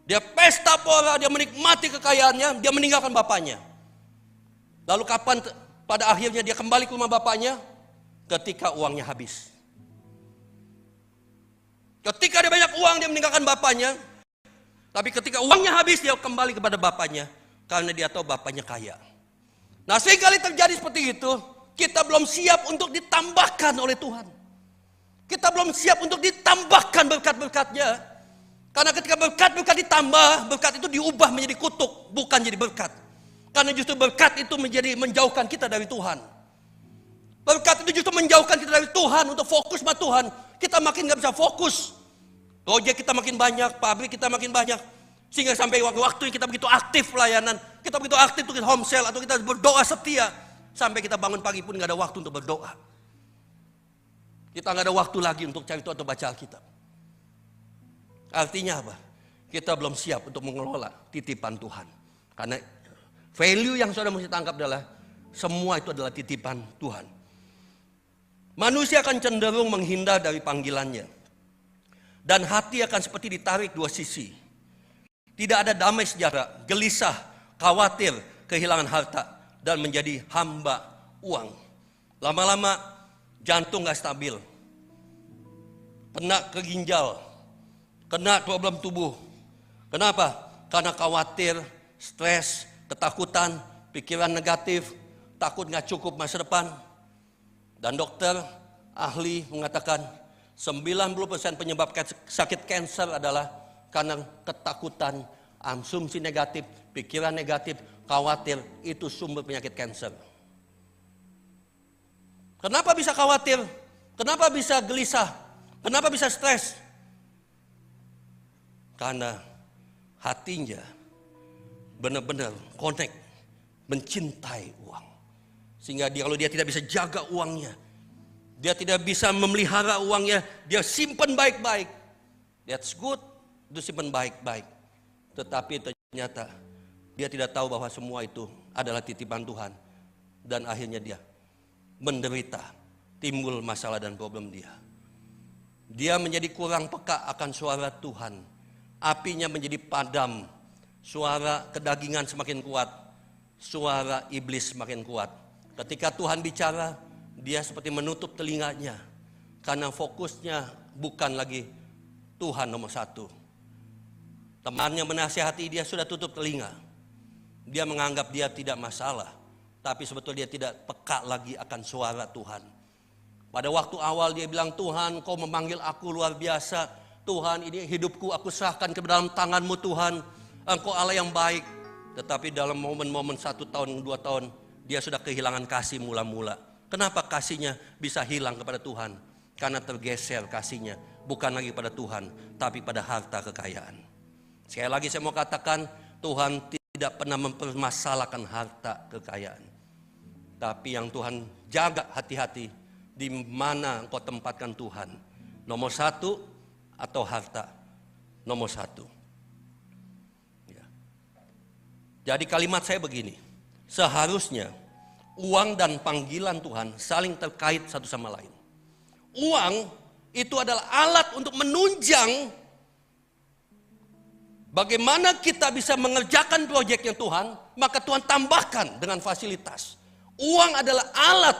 Speaker 1: Dia pesta pora, dia menikmati kekayaannya, dia meninggalkan bapaknya. Lalu kapan pada akhirnya dia kembali ke rumah bapaknya? Ketika uangnya habis. Ketika dia banyak uang, dia meninggalkan bapaknya. Tapi ketika uangnya habis, dia kembali kepada bapaknya. Karena dia tahu bapaknya kaya. Nah, seringkali terjadi seperti itu. Kita belum siap untuk ditambahkan oleh Tuhan. Kita belum siap untuk ditambahkan berkat-berkatnya. Karena ketika berkat-berkat ditambah, berkat itu diubah menjadi kutuk, bukan jadi berkat. Karena justru berkat itu menjauhkan kita dari Tuhan. Berkat itu justru menjauhkan kita dari Tuhan untuk fokus sama Tuhan. Kita makin gak bisa fokus. Project kita makin banyak, pabrik kita makin banyak. Sehingga sampai waktu kita begitu aktif pelayanan, kita begitu aktif untuk home sale, atau kita berdoa setia. Sampai kita bangun pagi pun gak ada waktu untuk berdoa. Kita gak ada waktu lagi untuk cari Tuhan atau baca Alkitab. Artinya apa? Kita belum siap untuk mengelola titipan Tuhan. Karena value yang saudara mesti tangkap adalah semua itu adalah titipan Tuhan. Manusia akan cenderung menghindar dari panggilannya. Dan hati akan seperti ditarik dua sisi. Tidak ada damai sejahtera, gelisah, khawatir, kehilangan harta, dan menjadi hamba uang. Lama-lama jantung gak stabil. Kena ke ginjal, kena problem tubuh. Kenapa? Karena khawatir, stres, ketakutan, pikiran negatif, takut gak cukup masa depan. Dan dokter, ahli mengatakan 90% penyebab sakit kanker adalah karena ketakutan, asumsi negatif, pikiran negatif, khawatir, itu sumber penyakit kanker. Kenapa bisa khawatir? Kenapa bisa gelisah? Kenapa bisa stres? Karena hatinya benar-benar connect, mencintai uang. Sehingga kalau dia tidak bisa jaga uangnya, dia tidak bisa memelihara uangnya, dia simpan baik-baik. That's good, itu simpan baik-baik. Tetapi ternyata dia tidak tahu bahwa semua itu adalah titipan Tuhan. Dan akhirnya dia menderita, timbul masalah dan problem dia. Dia menjadi kurang peka akan suara Tuhan. Apinya menjadi padam, suara kedagingan semakin kuat, suara iblis semakin kuat. Ketika Tuhan bicara, dia seperti menutup telinganya. Karena fokusnya bukan lagi Tuhan nomor satu. Temannya menasihati dia, sudah tutup telinga. Dia menganggap dia tidak masalah. Tapi sebetulnya dia tidak peka lagi akan suara Tuhan. Pada waktu awal dia bilang, Tuhan kau memanggil aku luar biasa. Tuhan ini hidupku aku serahkan ke dalam tangan-Mu Tuhan. Engkau Allah yang baik. Tetapi dalam momen-momen 1 tahun, 2 tahun, dia sudah kehilangan kasih mula-mula. Kenapa kasihnya bisa hilang kepada Tuhan? Karena tergeser kasihnya. Bukan lagi pada Tuhan, tapi pada harta kekayaan. Sekali lagi saya mau katakan, Tuhan tidak pernah mempermasalahkan harta kekayaan. Tapi yang Tuhan jaga hati-hati, di mana engkau tempatkan Tuhan. Nomor 1 atau harta nomor 1. Ya. Jadi kalimat saya begini, seharusnya uang dan panggilan Tuhan saling terkait satu sama lain. Uang itu adalah alat untuk menunjang bagaimana kita bisa mengerjakan proyeknya Tuhan, maka Tuhan tambahkan dengan fasilitas. Uang adalah alat,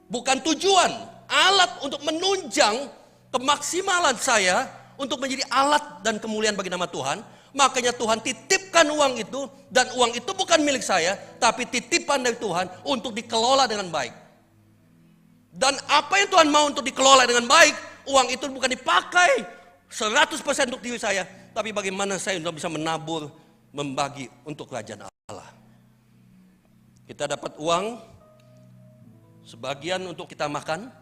Speaker 1: bukan tujuan. Alat untuk menunjang kemaksimalan saya untuk menjadi alat dan kemuliaan bagi nama Tuhan. Makanya Tuhan titipkan uang itu, dan uang itu bukan milik saya, tapi titipan dari Tuhan untuk dikelola dengan baik. Dan apa yang Tuhan mau untuk dikelola dengan baik, uang itu bukan dipakai 100% untuk diri saya, tapi bagaimana saya untuk bisa menabur, membagi untuk kerajaan Allah. Kita dapat uang, sebagian untuk kita makan,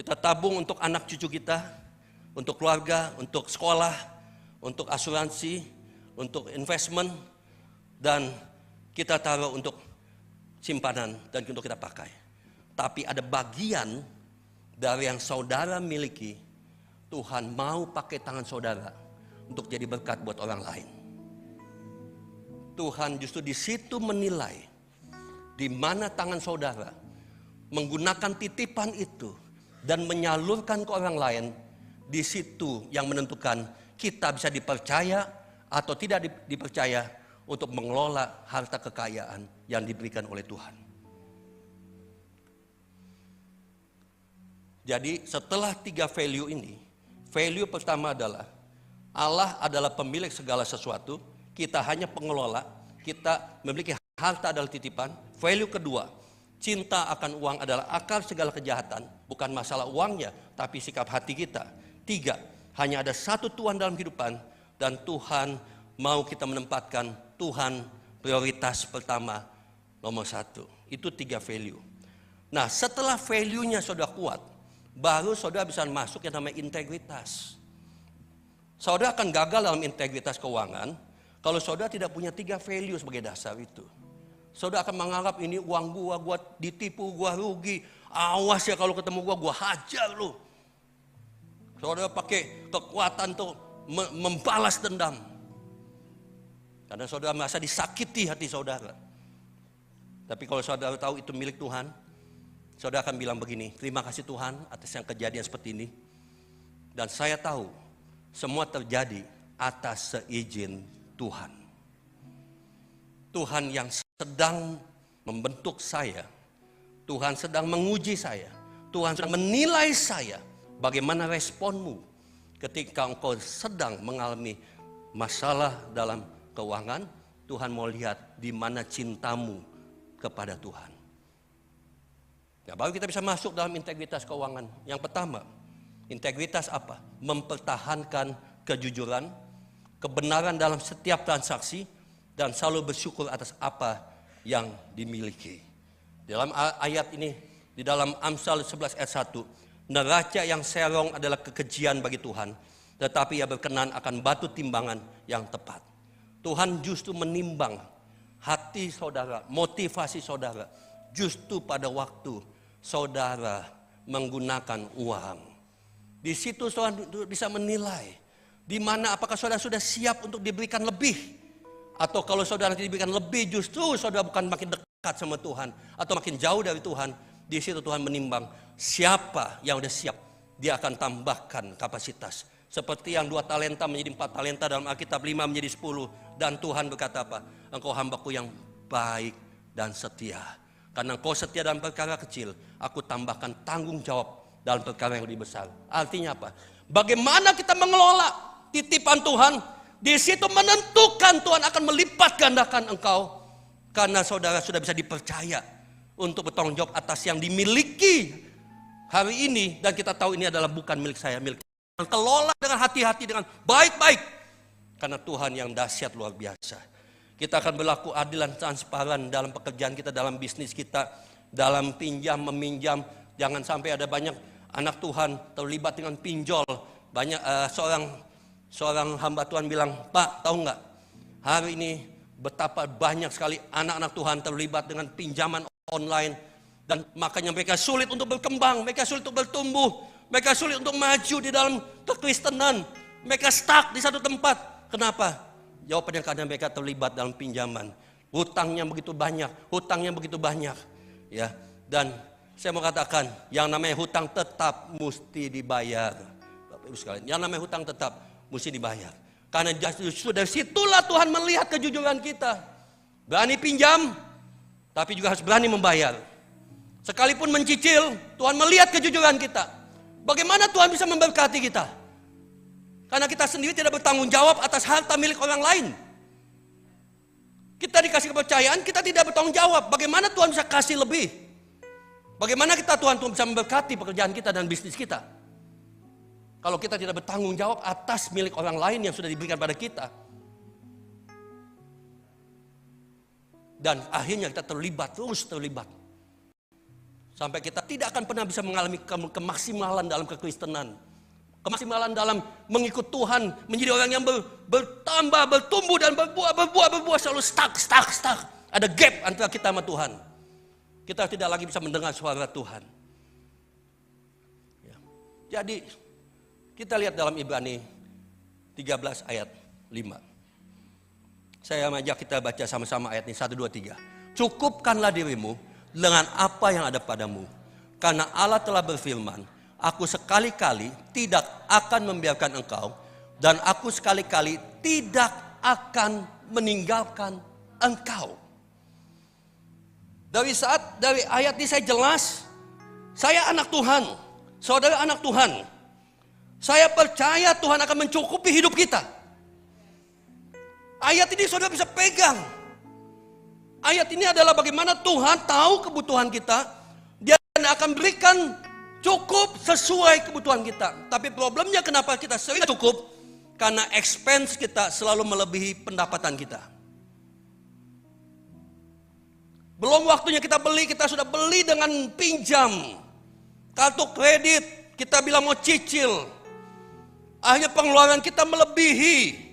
Speaker 1: Kita tabung untuk anak cucu kita, untuk keluarga, untuk sekolah, untuk asuransi, untuk investment, dan kita taruh untuk simpanan dan untuk kita pakai. Tapi ada bagian dari yang saudara miliki, Tuhan mau pakai tangan saudara untuk jadi berkat buat orang lain. Tuhan justru di situ menilai di mana tangan saudara menggunakan titipan itu dan menyalurkan ke orang lain. Di situ yang menentukan kita bisa dipercaya atau tidak dipercaya untuk mengelola harta kekayaan yang diberikan oleh Tuhan. Jadi setelah 3 value ini, value pertama adalah Allah adalah pemilik segala sesuatu, kita hanya pengelola, kita memiliki harta adalah titipan. Value kedua, cinta akan uang adalah akar segala kejahatan, bukan masalah uangnya, tapi sikap hati kita. 3, hanya ada satu Tuhan dalam kehidupan, dan Tuhan mau kita menempatkan Tuhan prioritas pertama, nomor 1. Itu 3 value. Nah, setelah value-nya sudah kuat, baru saudara bisa masuk yang namanya integritas. Saudara akan gagal dalam integritas keuangan kalau saudara tidak punya 3 value sebagai dasar itu. Saudara akan menganggap ini uang gua ditipu, gua rugi. Awas ya kalau ketemu gua hajar lu. Saudara pakai kekuatan tuh membalas dendam. Karena saudara merasa disakiti hati saudara. Tapi kalau saudara tahu itu milik Tuhan, saudara akan bilang begini, terima kasih Tuhan atas yang kejadian seperti ini. Dan saya tahu semua terjadi atas seizin Tuhan. Tuhan yang sedang membentuk saya. Tuhan sedang menguji saya. Tuhan sedang menilai saya. Bagaimana responmu ketika engkau sedang mengalami masalah dalam keuangan? Tuhan mau lihat di mana cintamu kepada Tuhan. Ya, baru kita bisa masuk dalam integritas keuangan. Yang pertama, integritas apa? Mempertahankan kejujuran, kebenaran dalam setiap transaksi, dan selalu bersyukur atas apa yang dimiliki. Dalam ayat ini, di dalam Amsal 11 ayat 1, neraca yang serong adalah kekejian bagi Tuhan, tetapi ia berkenan akan batu timbangan yang tepat. Tuhan justru menimbang hati saudara, motivasi saudara, justru pada waktu saudara menggunakan uang. Di situ saudara bisa menilai di mana apakah saudara sudah siap untuk diberikan lebih, atau kalau saudara diberikan lebih justru saudara bukan makin dekat sama Tuhan atau makin jauh dari Tuhan. Di situ Tuhan menimbang siapa yang sudah siap, dia akan tambahkan kapasitas. Seperti yang 2 talenta menjadi 4 talenta dalam Alkitab, 5 menjadi 10. Dan Tuhan berkata apa? Engkau hambaku yang baik dan setia. Karena engkau setia dalam perkara kecil, aku tambahkan tanggung jawab dalam perkara yang lebih besar. Artinya apa? Bagaimana kita mengelola titipan Tuhan? Di situ menentukan Tuhan akan melipat gandakan engkau. Karena saudara sudah bisa dipercaya untuk bertanggung jawab atas yang dimiliki hari ini. Dan kita tahu ini adalah bukan milik saya, milik Tuhan. Kelola dengan hati-hati, dengan baik-baik. Karena Tuhan yang dahsyat luar biasa. Kita akan berlaku adil dan transparan dalam pekerjaan kita, dalam bisnis kita, dalam pinjam, meminjam. Jangan sampai ada banyak anak Tuhan terlibat dengan pinjol. Banyak seorang hamba Tuhan bilang, Pak, tahu nggak? Hari ini betapa banyak sekali anak-anak Tuhan terlibat dengan pinjaman online. Dan makanya mereka sulit untuk berkembang, mereka sulit untuk bertumbuh, mereka sulit untuk maju di dalam kekristenan. Mereka stuck di satu tempat. Kenapa? Jawabannya karena mereka terlibat dalam pinjaman. Hutangnya begitu banyak, ya. Dan saya mau katakan, yang namanya hutang tetap mesti dibayar. Bapak Ibu sekalian, yang namanya hutang tetap mesti dibayar. Karena justru dari situlah Tuhan melihat kejujuran kita. Berani pinjam, tapi juga harus berani membayar. Sekalipun mencicil, Tuhan melihat kejujuran kita. Bagaimana Tuhan bisa memberkati kita? Karena kita sendiri tidak bertanggung jawab atas harta milik orang lain. Kita dikasih kepercayaan, kita tidak bertanggung jawab. Bagaimana Tuhan bisa kasih lebih? Bagaimana Tuhan bisa memberkati pekerjaan kita dan bisnis kita? Kalau kita tidak bertanggung jawab atas milik orang lain yang sudah diberikan pada kita. Dan akhirnya kita terlibat, terus terlibat. Sampai kita tidak akan pernah bisa mengalami kemaksimalan dalam kekristenan. Kemaksimalan dalam mengikut Tuhan, menjadi orang yang bertambah, bertumbuh dan berbuah selalu stuck. Ada gap antara kita sama Tuhan. Kita tidak lagi bisa mendengar suara Tuhan. Ya. Jadi kita lihat dalam Ibrani 13 ayat 5. Saya mengajak kita baca sama-sama ayat ini 1, 2, 3. Cukupkanlah dirimu dengan apa yang ada padamu. Karena Allah telah berfirman, aku sekali-kali tidak akan membiarkan engkau, dan aku sekali-kali tidak akan meninggalkan engkau. Dari ayat ini saya jelas, saya anak Tuhan, saudara anak Tuhan. Saya percaya Tuhan akan mencukupi hidup kita. Ayat ini saudara bisa pegang. Ayat ini adalah bagaimana Tuhan tahu kebutuhan kita. Dia akan berikan cukup sesuai kebutuhan kita. Tapi problemnya kenapa kita sering cukup? Karena expense kita selalu melebihi pendapatan kita. Belum waktunya kita beli, kita sudah beli dengan pinjam. Kartu kredit, kita bilang mau cicil. Akhirnya pengeluaran kita melebihi.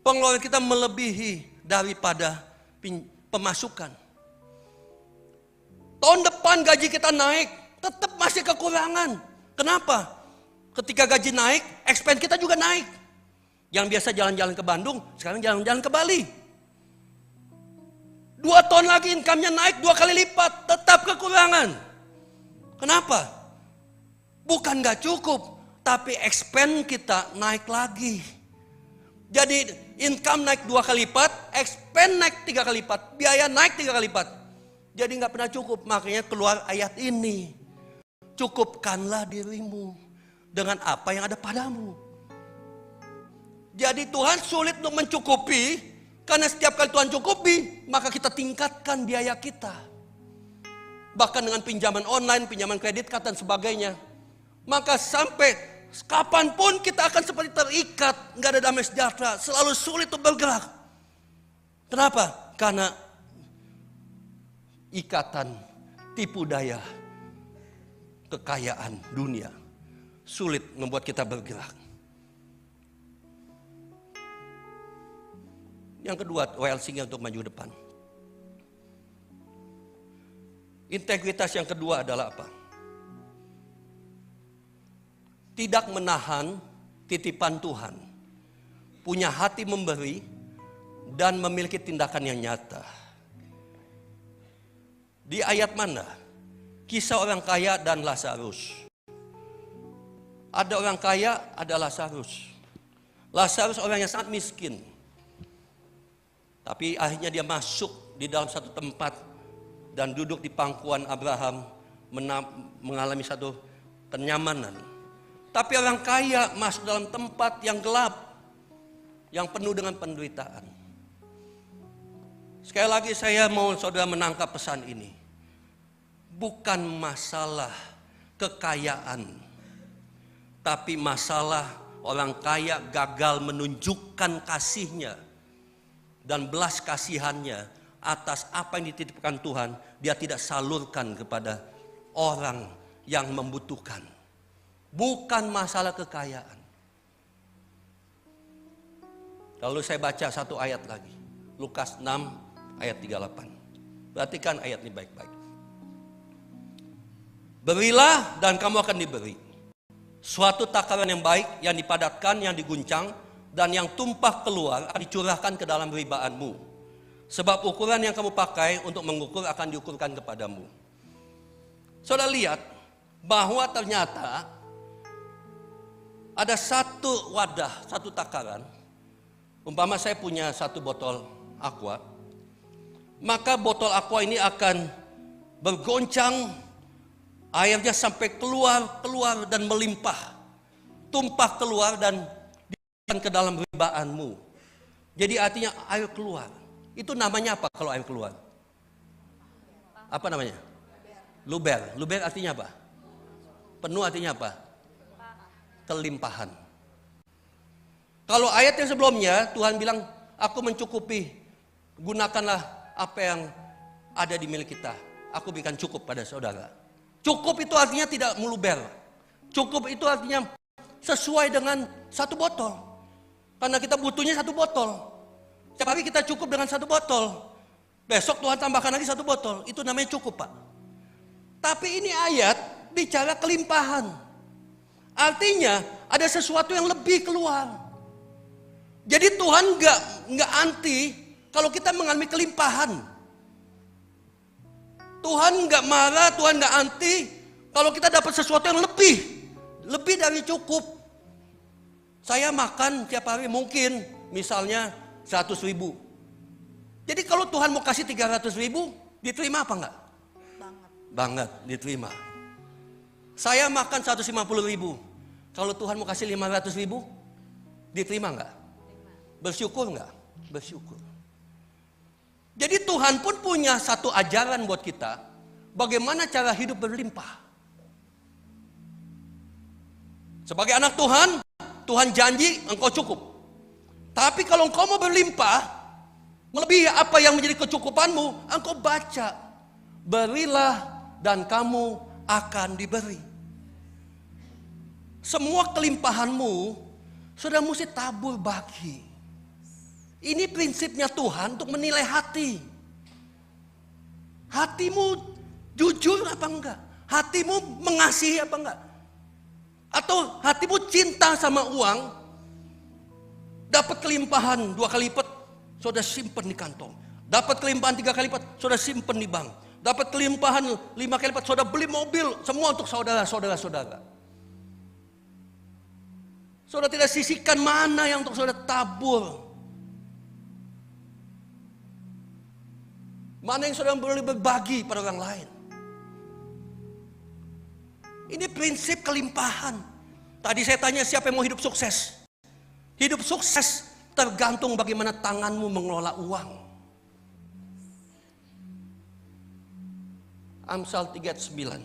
Speaker 1: Pengeluaran kita melebihi daripada pemasukan. Tahun depan gaji kita naik, tetap masih kekurangan. Kenapa? Ketika gaji naik, expense kita juga naik. Yang biasa jalan-jalan ke Bandung, sekarang jalan-jalan ke Bali. 2 tahun lagi income-nya naik 2 kali lipat, tetap kekurangan. Kenapa? Bukan gak cukup, tapi expense kita naik lagi. Jadi income naik 2 kali lipat, expense naik 3 kali lipat, biaya naik 3 kali lipat. Jadi gak pernah cukup, makanya keluar ayat ini. Cukupkanlah dirimu dengan apa yang ada padamu. Jadi Tuhan sulit untuk mencukupi, karena setiap kali Tuhan cukupi, maka kita tingkatkan biaya kita. Bahkan dengan pinjaman online, pinjaman kredit card dan sebagainya. Maka sampai kapanpun kita akan seperti terikat, nggak ada damai sejahtera, selalu sulit untuk bergerak. Kenapa? Karena ikatan, tipu daya, kekayaan dunia sulit membuat kita bergerak. Yang kedua, WLC untuk maju depan. Integritas yang kedua adalah apa? Tidak menahan titipan Tuhan. Punya hati memberi dan memiliki tindakan yang nyata. Di ayat mana? Kisah orang kaya dan Lazarus. Ada orang kaya, ada Lazarus. Lazarus orang yang sangat miskin. Tapi akhirnya dia masuk di dalam satu tempat dan duduk di pangkuan Abraham, mengalami satu kenyamanan. Tapi orang kaya masuk dalam tempat yang gelap, yang penuh dengan penderitaan. Sekali lagi saya mau saudara menangkap pesan ini. Bukan masalah kekayaan, tapi masalah orang kaya gagal menunjukkan kasihnya dan belas kasihannya atas apa yang dititipkan Tuhan, dia tidak salurkan kepada orang yang membutuhkan. Bukan masalah kekayaan. Lalu saya baca satu ayat lagi. Lukas 6 ayat 38. Perhatikan ayat ini baik-baik. Berilah dan kamu akan diberi. Suatu takaran yang baik, yang dipadatkan, yang diguncang, dan yang tumpah keluar akan dicurahkan ke dalam ribaanmu. Sebab ukuran yang kamu pakai untuk mengukur akan diukurkan kepadamu. Saudara lihat bahwa ternyata ada satu wadah, satu takaran. Umpama saya punya satu botol aqua, maka botol aqua ini akan bergoncang, airnya sampai keluar dan melimpah. Tumpah keluar dan ke dalam ribaanmu. Jadi artinya air keluar. Itu namanya apa kalau air keluar? Apa namanya? Luber. Luber artinya apa? Penuh artinya apa? Kelimpahan. Kalau ayat yang sebelumnya Tuhan bilang, aku mencukupi, gunakanlah apa yang ada di milik kita. Aku berikan cukup pada saudara. Cukup itu artinya tidak meluber. Cukup itu artinya sesuai dengan satu botol. Karena kita butuhnya satu botol. Setiap hari kita cukup dengan satu botol. Besok Tuhan tambahkan lagi satu botol. Itu namanya cukup, Pak. Tapi ini ayat bicara kelimpahan. Artinya ada sesuatu yang lebih keluar. Jadi Tuhan nggak anti kalau kita mengalami kelimpahan. Tuhan nggak marah, Tuhan nggak anti kalau kita dapat sesuatu yang lebih dari cukup. Saya makan tiap hari mungkin misalnya 100.000. Jadi kalau Tuhan mau kasih 300.000, diterima apa enggak? Banget diterima. Saya makan 150.000. Kalau Tuhan mau kasih 500.000, diterima enggak? Bersyukur enggak? Bersyukur. Jadi Tuhan pun punya satu ajaran buat kita, bagaimana cara hidup berlimpah. Sebagai anak Tuhan, Tuhan janji engkau cukup. Tapi kalau engkau mau berlimpah, melebihi apa yang menjadi kecukupanmu, engkau baca, berilah dan kamu akan diberi. Semua kelimpahanmu sudah mesti tabur bagi. Ini prinsipnya Tuhan untuk menilai hati. Hatimu jujur apa enggak? Hatimu mengasihi apa enggak? Atau hatimu cinta sama uang, dapat kelimpahan 2 kali lipat, sudah simpen di kantong. Dapat kelimpahan 3 kali lipat, sudah simpen di bank. Dapat kelimpahan 5 kali lipat, sudah beli mobil, semua untuk saudara-saudara. Saudara tidak sisihkan mana yang untuk saudara tabur. Mana yang saudara boleh berbagi pada orang lain. Ini prinsip kelimpahan. Tadi saya tanya siapa yang mau hidup sukses. Hidup sukses tergantung bagaimana tanganmu mengelola uang. Amsal 3:9.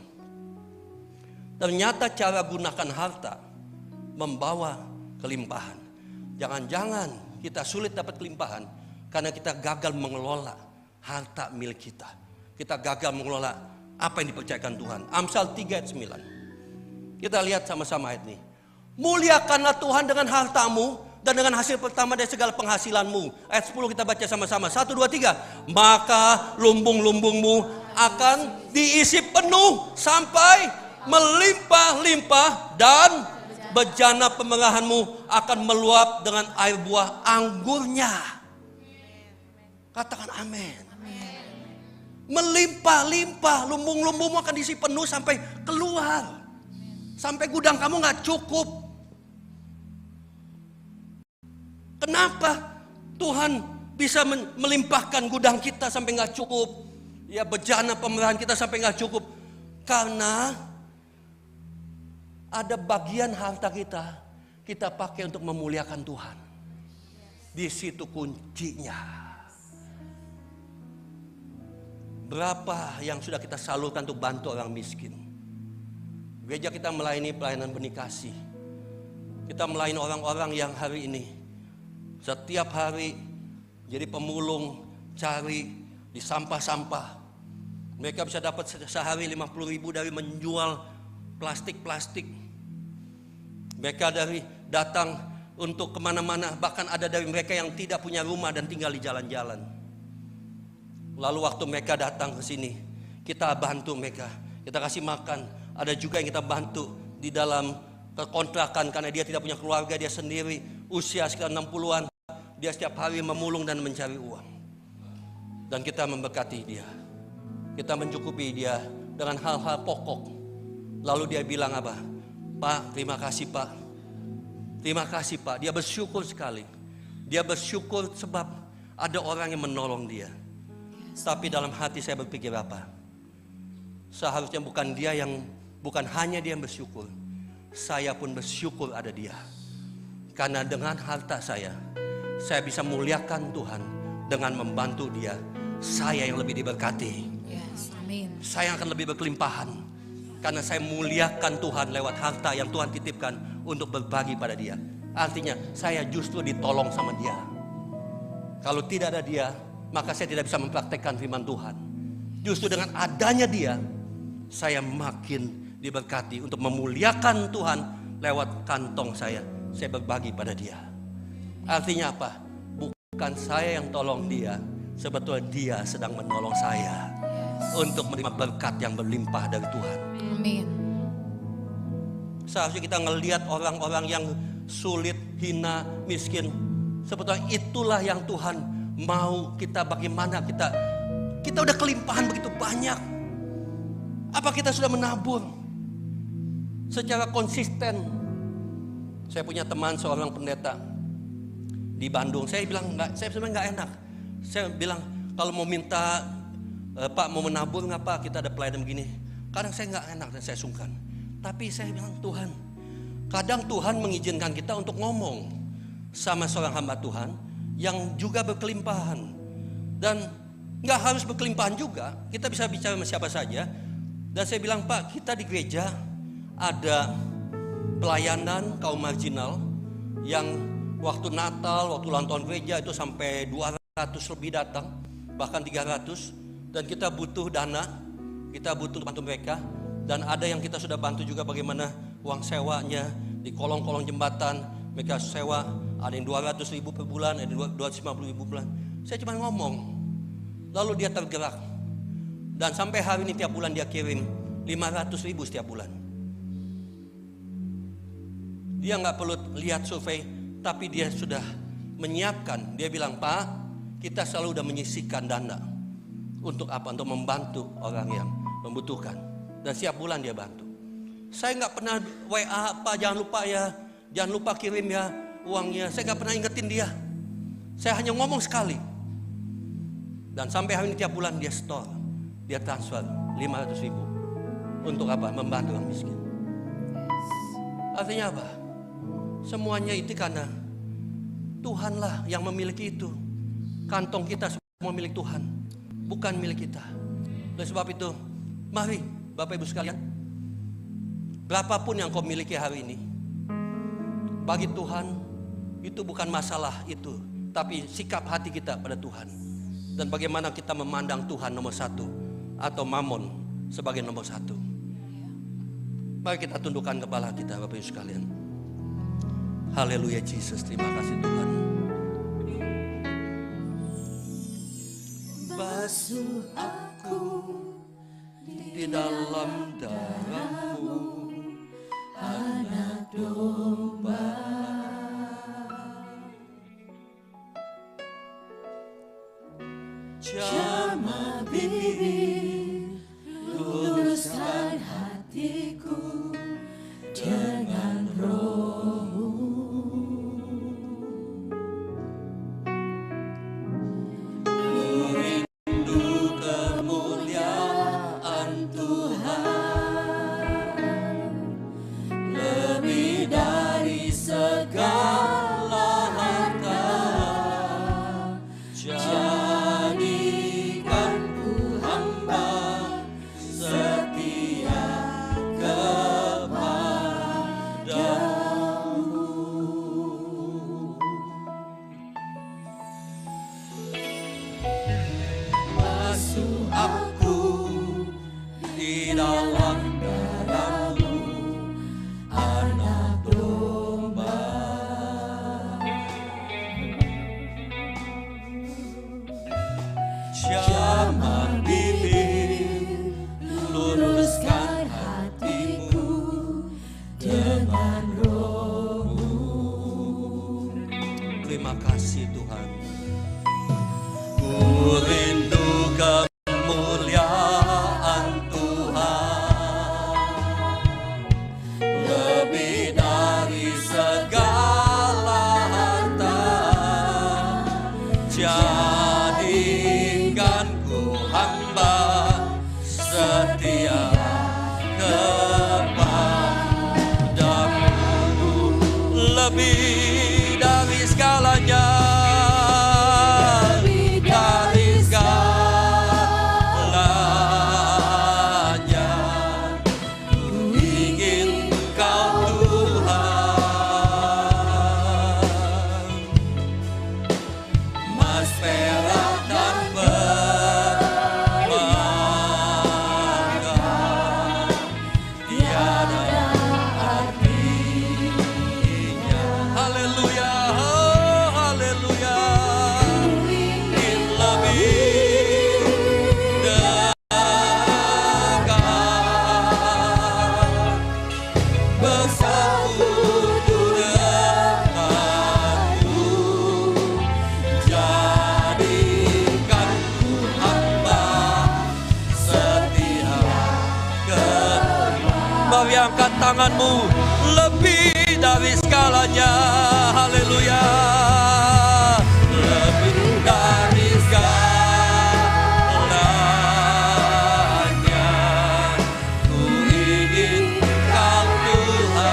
Speaker 1: Ternyata cara gunakan harta membawa kelimpahan. Jangan-jangan kita sulit dapat kelimpahan karena kita gagal mengelola harta milik kita. Kita gagal mengelola apa yang dipercayakan Tuhan. Amsal 3:9. Kita lihat sama-sama ayat ini. Muliakanlah Tuhan dengan hartamu dan dengan hasil pertama dari segala penghasilanmu. Ayat 10 kita baca sama-sama. 1, 2, 3. Maka lumbung-lumbungmu akan diisi penuh sampai melimpah-limpah dan bejana pemerahanmu akan meluap dengan air buah anggurnya. Katakan amin. Melimpah-limpah, lumbung-lumbungmu akan diisi penuh sampai keluar. Sampai gudang kamu gak cukup. Kenapa Tuhan bisa melimpahkan gudang kita sampai gak cukup? Ya, bejana pemerahan kita sampai gak cukup. Karena ada bagian harta kita pakai untuk memuliakan Tuhan. Di situ kuncinya. Berapa yang sudah kita salurkan untuk bantu orang miskin? Gereja kita melayani pelayanan benih kasih. Kita melayani orang-orang yang hari ini setiap hari jadi pemulung, cari di sampah-sampah. Mereka bisa dapat sehari 50.000 dari menjual plastik-plastik. Mereka dari datang untuk kemana-mana, bahkan ada dari mereka yang tidak punya rumah dan tinggal di jalan-jalan. Lalu waktu mereka datang ke sini, kita bantu mereka, kita kasih makan. Ada juga yang kita bantu di dalam kontrakan karena dia tidak punya keluarga, dia sendiri, usia sekitar 60-an. Dia setiap hari memulung dan mencari uang. Dan kita memberkati dia. Kita mencukupi dia dengan hal-hal pokok. Lalu dia bilang apa? Pak, terima kasih Pak. Terima kasih Pak. Dia bersyukur sekali. Dia bersyukur sebab ada orang yang menolong dia. Tapi dalam hati saya berpikir apa? Seharusnya bukan hanya dia yang bersyukur. Saya pun bersyukur ada dia. Karena dengan harta saya bisa muliakan Tuhan dengan membantu dia. Saya yang lebih diberkati.
Speaker 2: Yes, amin.
Speaker 1: Saya akan lebih berkelimpahan. Karena saya muliakan Tuhan lewat harta yang Tuhan titipkan untuk berbagi pada dia. Artinya saya justru ditolong sama dia. Kalau tidak ada dia, maka saya tidak bisa mempraktekkan firman Tuhan. Justru dengan adanya dia, saya makin diberkati untuk memuliakan Tuhan lewat kantong saya. Saya berbagi pada dia. Artinya apa? Bukan saya yang tolong dia, sebetulnya dia sedang menolong saya untuk menerima berkat yang berlimpah dari Tuhan.
Speaker 2: Amin.
Speaker 1: Seharusnya kita ngelihat orang-orang yang sulit, hina, miskin. Sebetulnya itulah yang Tuhan mau kita, bagaimana kita udah kelimpahan begitu banyak. Apa kita sudah menabur secara konsisten? Saya punya teman seorang pendeta di Bandung. Saya bilang saya sebenarnya nggak enak. Saya bilang kalau mau minta Pak mau menabur nggak Pak? Kita ada pelayanan begini. Kadang saya nggak enak dan saya sungkan. Tapi saya bilang Tuhan, kadang Tuhan mengizinkan kita untuk ngomong sama seorang hamba Tuhan yang juga berkelimpahan. Dan nggak harus berkelimpahan juga. Kita bisa bicara sama siapa saja. Dan saya bilang Pak, kita di gereja ada pelayanan kaum marginal yang waktu Natal, waktu ulang tahun gereja itu sampai 200 lebih datang, bahkan 300. Dan kita butuh dana, kita butuh bantu mereka. Dan ada yang kita sudah bantu juga bagaimana uang sewanya di kolong-kolong jembatan. Mereka sewa, ada yang 200 ribu per bulan, ada yang 250 ribu per bulan. Saya cuma ngomong, lalu dia tergerak. Dan sampai hari ini tiap bulan dia kirim 500 ribu setiap bulan. Dia nggak perlu lihat survei, tapi dia sudah menyiapkan. Dia bilang, Pak, kita selalu udah menyisihkan dana. Untuk apa? Untuk membantu orang yang membutuhkan. Dan setiap bulan dia bantu. Saya nggak pernah WA, Pak jangan lupa ya, jangan lupa kirim ya uangnya. Saya nggak pernah ingetin dia. Saya hanya ngomong sekali. Dan sampai hari ini tiap bulan dia store, dia transfer 500 ribu. Untuk apa? Membantu orang miskin. Artinya apa? Semuanya itu karena Tuhanlah yang memiliki itu. Kantong kita semua milik Tuhan, bukan milik kita. Oleh sebab itu, mari Bapak Ibu sekalian, berapapun yang kau miliki hari ini, bagi Tuhan itu bukan masalah itu, tapi sikap hati kita pada Tuhan. Dan bagaimana kita memandang Tuhan nomor satu atau Mamon sebagai nomor satu. Mari kita tundukkan kepala kita Bapak Ibu sekalian. Haleluya Yesus, terima kasih Tuhan. Basuh aku di dalam darah-Mu, Anak Domba. Jamah bibir, luruskan hatiku dengan Roh-Mu. Terima kasih Tuhan. Ku rindu kemuliaan Tuhan, lebih dari segala harta. Jadikan ku hamba setia kepadamu, lebih dari segalanya, dari segalanya. Ku ingin Engkau Tuhan, Mas tanganmu lebih dari segalanya. Haleluya. Lebih dari segalanya, ku ingin Kau Tuhan.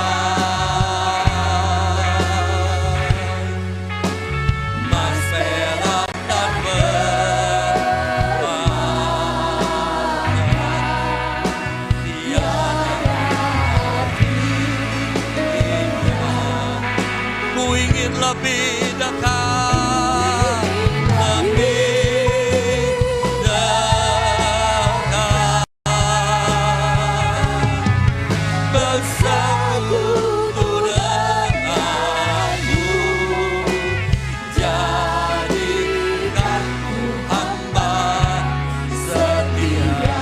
Speaker 1: Mas perak dan ku ingin lebih dekat, lebih dekat, bersekutu denganmu, jadikan hamba setia.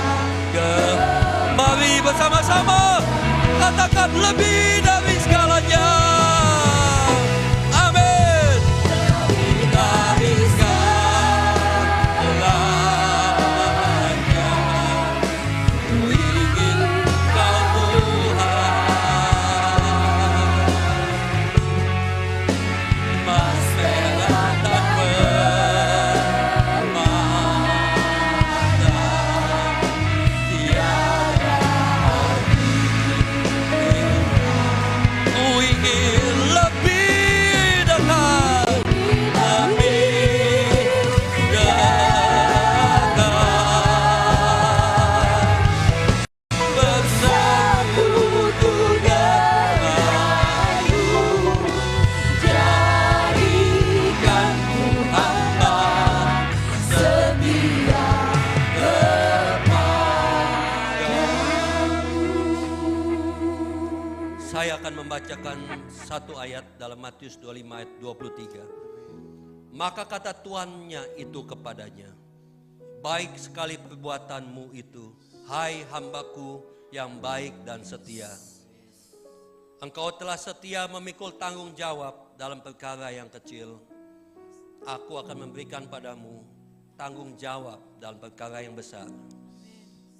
Speaker 1: Mari bersama-sama katakan lebih dari segalanya. Amin. Lebih dari segalanya, ku ingin Kau Tuhan. Mas perak dan permata, tiada ku ingin lebih dekat, lebih dekat, bersekutu denganmu, jadikan hamba setia kepadamu. Saya akan membacakan satu ayat dalam Matius 25 ayat 23. Maka kata tuannya itu kepadanya, baik sekali perbuatanmu itu, hai hambaku yang baik dan setia. Engkau telah setia memikul tanggung jawab dalam perkara yang kecil. Aku akan memberikan padamu tanggung jawab dalam perkara yang besar.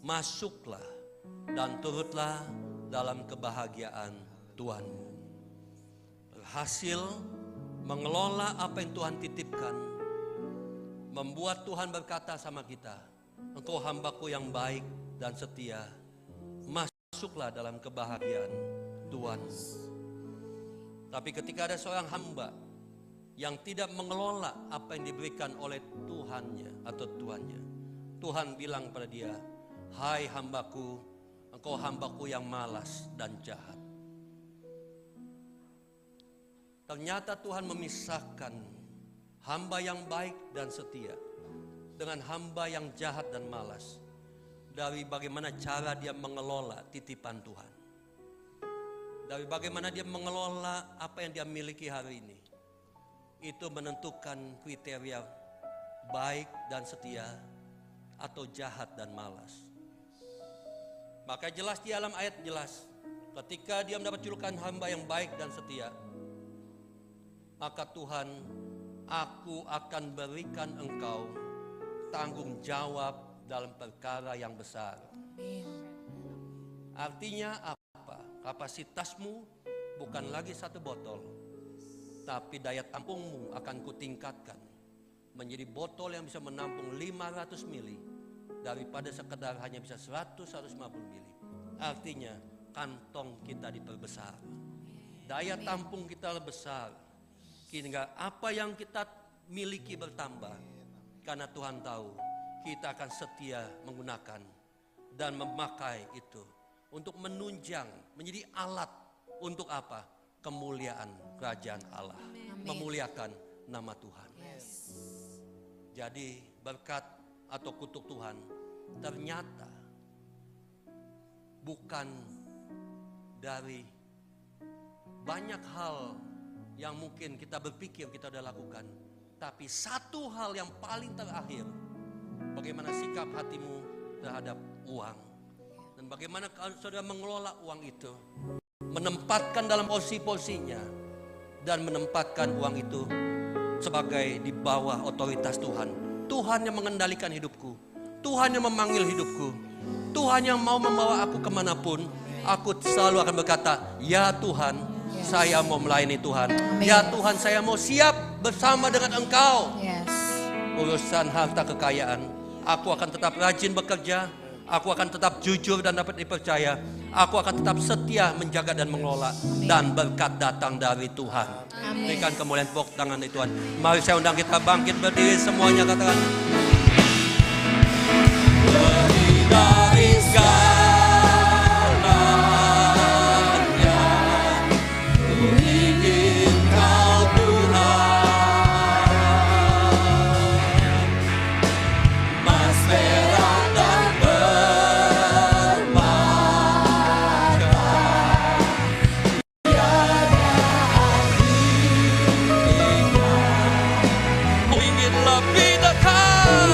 Speaker 1: Masuklah dan turutlah dalam kebahagiaan Tuhanmu. Berhasil mengelola apa yang Tuhan titipkan, membuat Tuhan berkata sama kita, engkau hambaku yang baik dan setia, masuklah dalam kebahagiaan Tuhan. Tapi ketika ada seorang hamba yang tidak mengelola apa yang diberikan oleh Tuhannya atau Tuhannya, Tuhan bilang pada dia, hai hambaku, engkau hambaku yang malas dan jahat. Ternyata Tuhan memisahkan hamba yang baik dan setia dengan hamba yang jahat dan malas dari bagaimana cara dia mengelola titipan Tuhan. Dari bagaimana dia mengelola apa yang dia miliki hari ini. Itu menentukan kriteria baik dan setia atau jahat dan malas. Maka jelas di dalam ayat jelas, ketika dia mendapat julukan hamba yang baik dan setia, maka Tuhan, aku akan berikan engkau tanggung jawab dalam perkara yang besar. Artinya apa? Kapasitasmu bukan lagi 1 botol, tapi daya tampungmu akan kutingkatkan menjadi botol yang bisa menampung 500 mili daripada sekedar hanya bisa 100-150 mili. Artinya kantong kita diperbesar, daya tampung kita lebih besar, sehingga apa yang kita miliki bertambah. Karena Tuhan tahu kita akan setia menggunakan dan memakai itu untuk menunjang, menjadi alat untuk apa? Kemuliaan kerajaan Allah. Amin. Memuliakan nama Tuhan. Yes. Jadi berkat atau kutuk Tuhan ternyata bukan dari banyak hal yang mungkin kita berpikir kita sudah lakukan, tapi satu hal yang paling terakhir, bagaimana sikap hatimu terhadap uang dan bagaimana saudara mengelola uang itu, menempatkan dalam posisinya dan menempatkan uang itu sebagai di bawah otoritas Tuhan. Tuhan yang mengendalikan hidupku, Tuhan yang memanggil hidupku, Tuhan yang mau membawa aku kemanapun, aku selalu akan berkata, ya Tuhan,
Speaker 2: Yes.
Speaker 1: saya mau melayani Tuhan.
Speaker 2: Amin.
Speaker 1: Ya Tuhan, saya mau siap bersama dengan Engkau.
Speaker 2: Yes.
Speaker 1: Urusan harta kekayaan, aku akan tetap rajin bekerja. Aku akan tetap jujur dan dapat dipercaya. Aku akan tetap setia menjaga dan mengelola. Dan berkat datang dari Tuhan.
Speaker 2: Amin.
Speaker 1: Berikan kemuliaan tepuk tangan dari Tuhan. Mari saya undang kita bangkit berdiri semuanya, katakan. Lebih dari segalanya, ku ingin Kau Tuhan. Mas merah dan bermata, tiada artinya. Ku ingin lebih dekat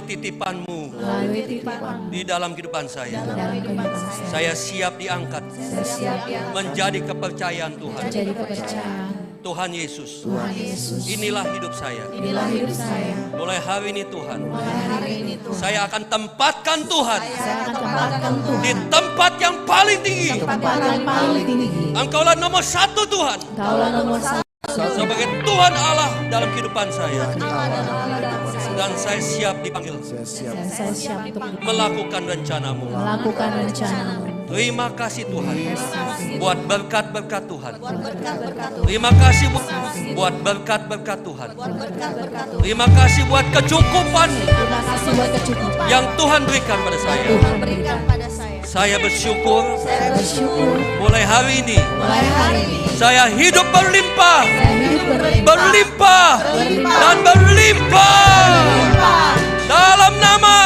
Speaker 1: titipan-Mu
Speaker 2: melalui titipan
Speaker 1: di dalam kehidupan saya.
Speaker 2: dalam kehidupan saya.
Speaker 1: Saya siap diangkat
Speaker 2: Saya siap
Speaker 1: menjadi kepercayaan Tuhan.
Speaker 2: menjadi kepercayaan
Speaker 1: Tuhan Yesus,
Speaker 2: Tuhan Yesus.
Speaker 1: inilah hidup saya.
Speaker 2: Inilah hidup saya.
Speaker 1: Mulai hari ini Tuhan,
Speaker 2: Mulai hari ini Tuhan,
Speaker 1: saya akan tempatkan Tuhan
Speaker 2: saya akan tempatkan Tuhan
Speaker 1: di tempat yang paling tinggi.
Speaker 2: tempat yang paling tinggi.
Speaker 1: Engkaulah nomor satu Tuhan,
Speaker 2: Kaulah nomor satu
Speaker 1: sebagai Tuhan Allah dalam kehidupan saya. Dan saya siap dipanggil
Speaker 2: dan saya siap untuk
Speaker 1: melakukan rencana-Mu.
Speaker 2: melakukan rencana-Mu.
Speaker 1: Terima kasih Tuhan buat berkat-berkat Tuhan. Terima kasih buat berkat-berkat Tuhan. Terima kasih buat kecukupan
Speaker 2: Terima kasih buat kecukupan
Speaker 1: yang Tuhan berikan pada saya.
Speaker 2: Tuhan berikan pada saya.
Speaker 1: Saya bersyukur
Speaker 2: Saya bersyukur
Speaker 1: mulai hari ini
Speaker 2: mulai hari ini
Speaker 1: saya hidup berlimpah,
Speaker 2: saya hidup
Speaker 1: berlimpah dan berlimpah dalam nama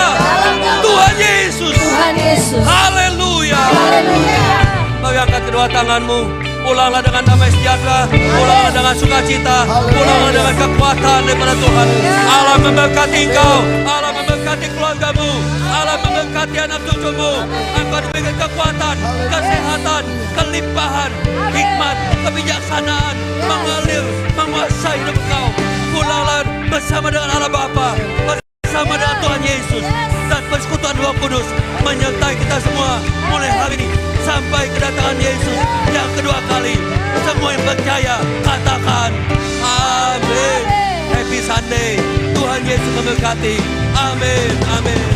Speaker 1: Tuhan Yesus.
Speaker 2: Tuhan Yesus.
Speaker 1: Haleluya.
Speaker 2: Haleluya.
Speaker 1: Mari angkat kedua tanganmu. Pulanglah dengan damai sejahtera, pulanglah dengan sukacita, pulanglah dengan kekuatan daripada Tuhan. Allah memberkati engkau, Allah memberkati keluargamu, Allah memberkati anak cucumu. Engkau diberikan kekuatan, kesehatan, kelimpahan, hikmat, kebijaksanaan, mengalir, menguasai hidup engkau. Pulanglah bersama dengan Allah Bapa, bersama dengan Tuhan Yesus, dan persekutuan Roh Kudus menyertai kita semua mulai hari ini sampai kedatangan Yesus yang kedua kali. Semua yang percaya katakan amin. Happy Sunday. Tuhan Yesus memberkati. Amin. Amin.